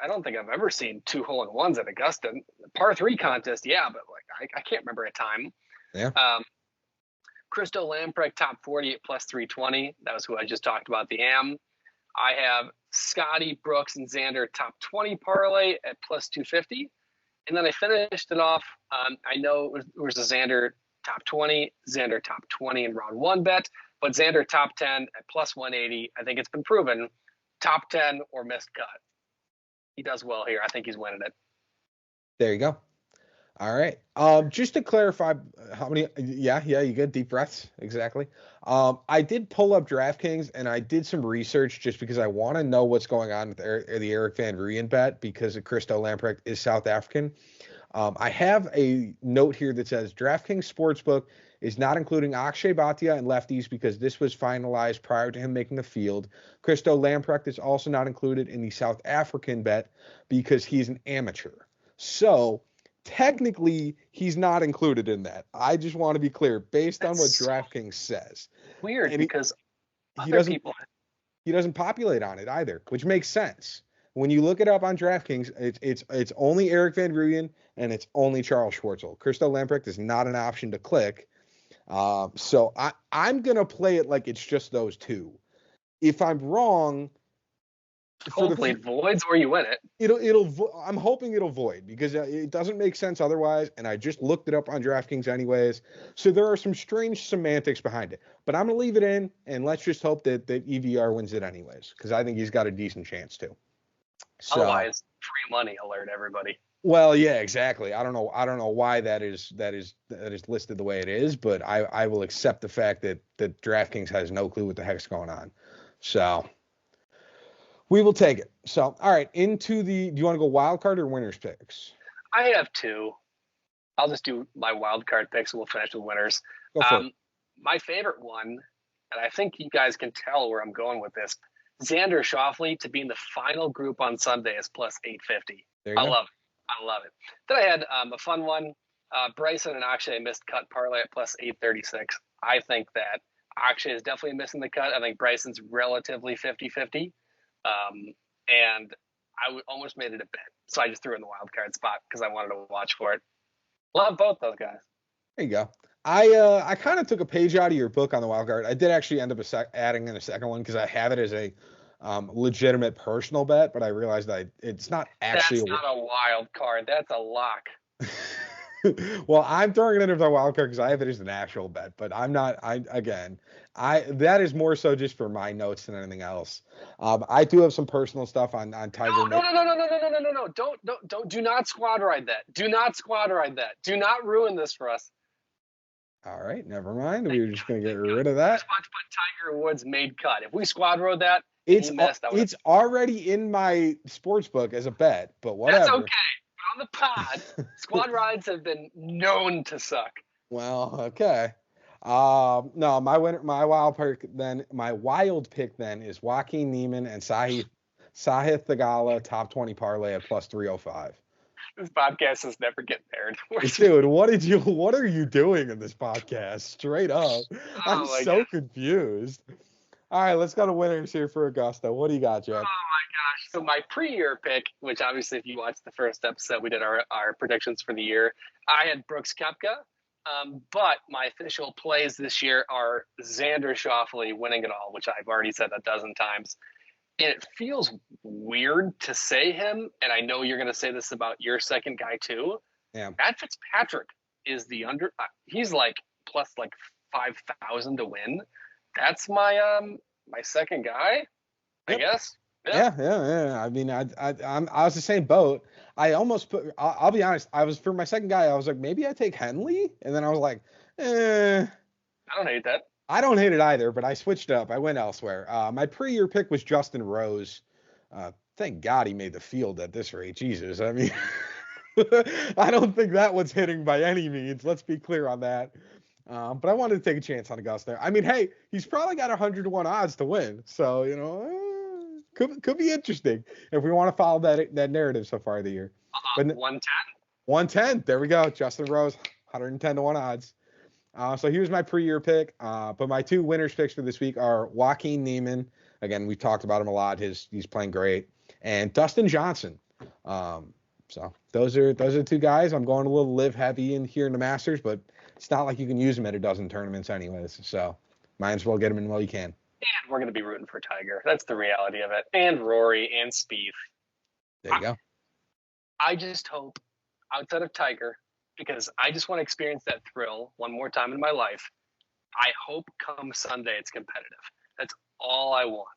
I don't think I've ever seen 2 hole in ones at Augusta. Par 3 contest, yeah, but like I can't remember a time. Yeah. Christo Lamprecht top 40 at plus 320. That was who I just talked about, the AM. I have Scotty, Brooks, and Xander top 20 parlay at plus 250. And then I finished it off. I know it was a Xander top 20, Xander top 20 in round one bet, but Xander top 10 at plus 180. I think it's been proven. Top 10 or missed cut. He does well here. I think he's winning it. There you go. All right. Just to clarify, how many? Yeah, you get deep breaths. Exactly. I did pull up DraftKings and I did some research just because I want to know what's going on with the Eric Van Rooyen bet because Christo Lamprecht is South African. I have a note here that says DraftKings Sportsbook is not including Akshay Bhatia and lefties because this was finalized prior to him making the field. Christo Lamprecht is also not included in the South African bet because he's an amateur. So technically, he's not included in that. I just want to be clear, based on what DraftKings says. Weird, because he doesn't populate on it either, which makes sense. When you look it up on DraftKings, it's only Eric Van Rooyen and it's only Charles Schwartzel. Christo Lamprecht is not an option to click. So I'm gonna play it like it's just those two. If I'm wrong, hopefully it voids or you win it. I'm hoping it'll void because it doesn't make sense otherwise. And I just looked it up on DraftKings anyways. So there are some strange semantics behind it. But I'm gonna leave it in and let's just hope that EVR wins it anyways because I think he's got a decent chance to. So, otherwise, free money alert everybody. Well, yeah, exactly. I don't know why that is listed the way it is, but I will accept the fact that DraftKings has no clue what the heck's going on. So we will take it. So all right, do you want to go wild card or winners picks? I have 2. I'll just do my wild card picks and we'll finish with winners. Go for it. My favorite one, and I think you guys can tell where I'm going with this, Xander Schauffele to be in the final group on Sunday is plus 850. I love it. Then I had a fun one. Bryson and Akshay missed cut parlay at plus 836. I think that Akshay is definitely missing the cut. I think Bryson's relatively 50-50. And I almost made it a bet. So I just threw in the wild card spot because I wanted to watch for it. Love both those guys. There you go. I kind of took a page out of your book on the wild card. I did actually end up adding in a second one because I have it as a legitimate personal bet, but I realized that it's not actually. That's not a wild card. That's a lock. Well, I'm throwing it in as a wild card because I have it as an actual bet, but I'm not. That is more so just for my notes than anything else. I do have some personal stuff on Tiger. No. Do not squad ride that. Do not squad ride that. Do not ruin this for us. All right, never mind. We were just going to get rid of that. But Tiger Woods made cut. If we squad rode that, it's already in my sports book as a bet, but whatever. That's okay. But on the pod, squad rides have been known to suck. Well, okay. No, my wild pick then is Joaquin Niemann and Sahith Theegala top 20 parlay at plus 305. This podcast is never getting aired. Dude, what are you doing in this podcast? Straight up. I'm so confused. All right, let's go to winners here for Augusta. What do you got, Jeff? Oh my gosh. So my pre-year pick, which obviously if you watched the first episode, we did our predictions for the year. I had Brooks Koepka. But my official plays this year are Xander Schauffele winning it all, which I've already said a dozen times. And it feels weird to say him, and I know you're going to say this about your second guy too. Yeah. Matt Fitzpatrick is the he's like plus like 5,000 to win. That's my my second guy, I guess. Yeah. I mean, I was the same boat. I almost put. I'll be honest. I was for my second guy. I was like, maybe I take Henley, and then I was like, I don't hate that. I don't hate it either, but I switched up. I went elsewhere. My pre-year pick was Justin Rose. Thank God he made the field at this rate. Jesus, I mean, I don't think that one's hitting by any means. Let's be clear on that. But I wanted to take a chance on Augusta. I mean, hey, he's probably got 100-1 odds to win, so could be interesting if we want to follow that narrative so far of the year. But 110. 110. There we go. Justin Rose, 110-1 odds. So here's my pre-year pick. But my two winners picks for this week are Joaquin Neiman. Again, we've talked about him a lot. He's playing great. And Dustin Johnson. So those are two guys. I'm going a little live heavy in here in the Masters, but it's not like you can use them at a dozen tournaments anyways. So might as well get them in while you can. And we're going to be rooting for Tiger. That's the reality of it. And Rory and Spieth. There you go. I just hope, outside of Tiger, because I just want to experience that thrill one more time in my life, I hope come Sunday it's competitive. That's all I want.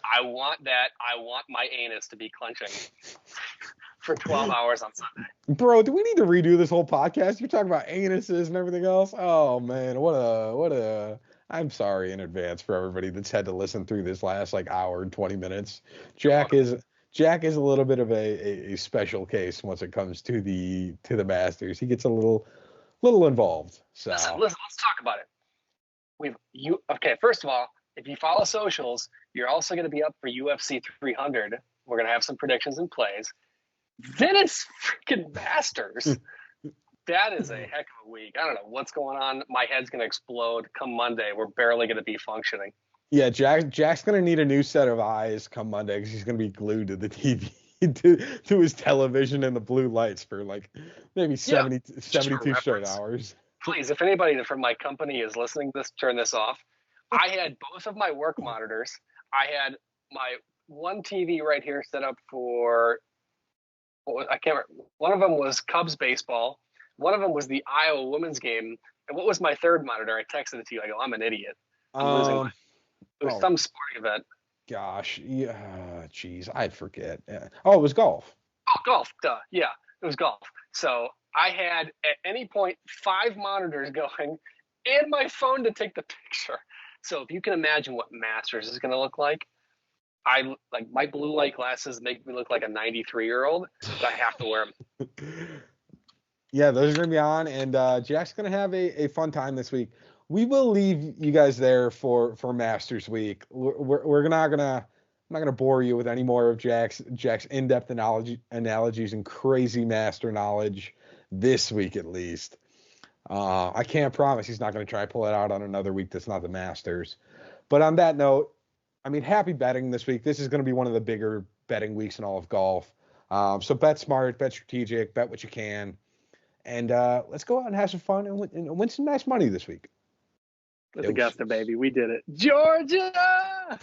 I want that. I want my anus to be clenching for 12 hours on Sunday. Bro, do we need to redo this whole podcast? You're talking about anuses and everything else? Oh, man, what a... I'm sorry in advance for everybody that's had to listen through this last hour and 20 minutes. Jack is a little bit of a special case once it comes to the Masters. He gets a little involved. So listen, let's talk about it. Okay, first of all, if you follow socials, you're also going to be up for UFC 300. We're going to have some predictions and plays. Then it's freaking Masters. That is a heck of a week. I don't know what's going on. My head's going to explode come Monday. We're barely going to be functioning. Yeah, Jack's going to need a new set of eyes come Monday because he's going to be glued to the TV, to his television and the blue lights for maybe 72 straight hours. Please, if anybody from my company is listening to this, turn this off. I had both of my work monitors. I had my one TV right here set up for, I can't remember. One of them was Cubs baseball. One of them was the Iowa women's game. And what was my third monitor? I texted it to you. I go, I'm an idiot. I'm losing my... It was some sporting event. Gosh, yeah, geez, I forget. Oh, it was golf. Oh, golf, duh. Yeah, it was golf. So I had at any point 5 monitors going and my phone to take the picture. So if you can imagine what Masters is going to look like, my blue light glasses make me look like a 93-year-old, but I have to wear them. Yeah, those are going to be on, and Jack's going to have a fun time this week. We will leave you guys there for Masters Week. We're not gonna I'm not gonna bore you with any more of Jack's in-depth analogies and crazy master knowledge this week at least. I can't promise he's not gonna try to pull it out on another week that's not the Masters. But on that note, I mean, happy betting this week. This is going to be one of the bigger betting weeks in all of golf. So bet smart, bet strategic, bet what you can, and let's go out and have some fun and win some nice money this week. It's Augusta, baby. We did it. Georgia!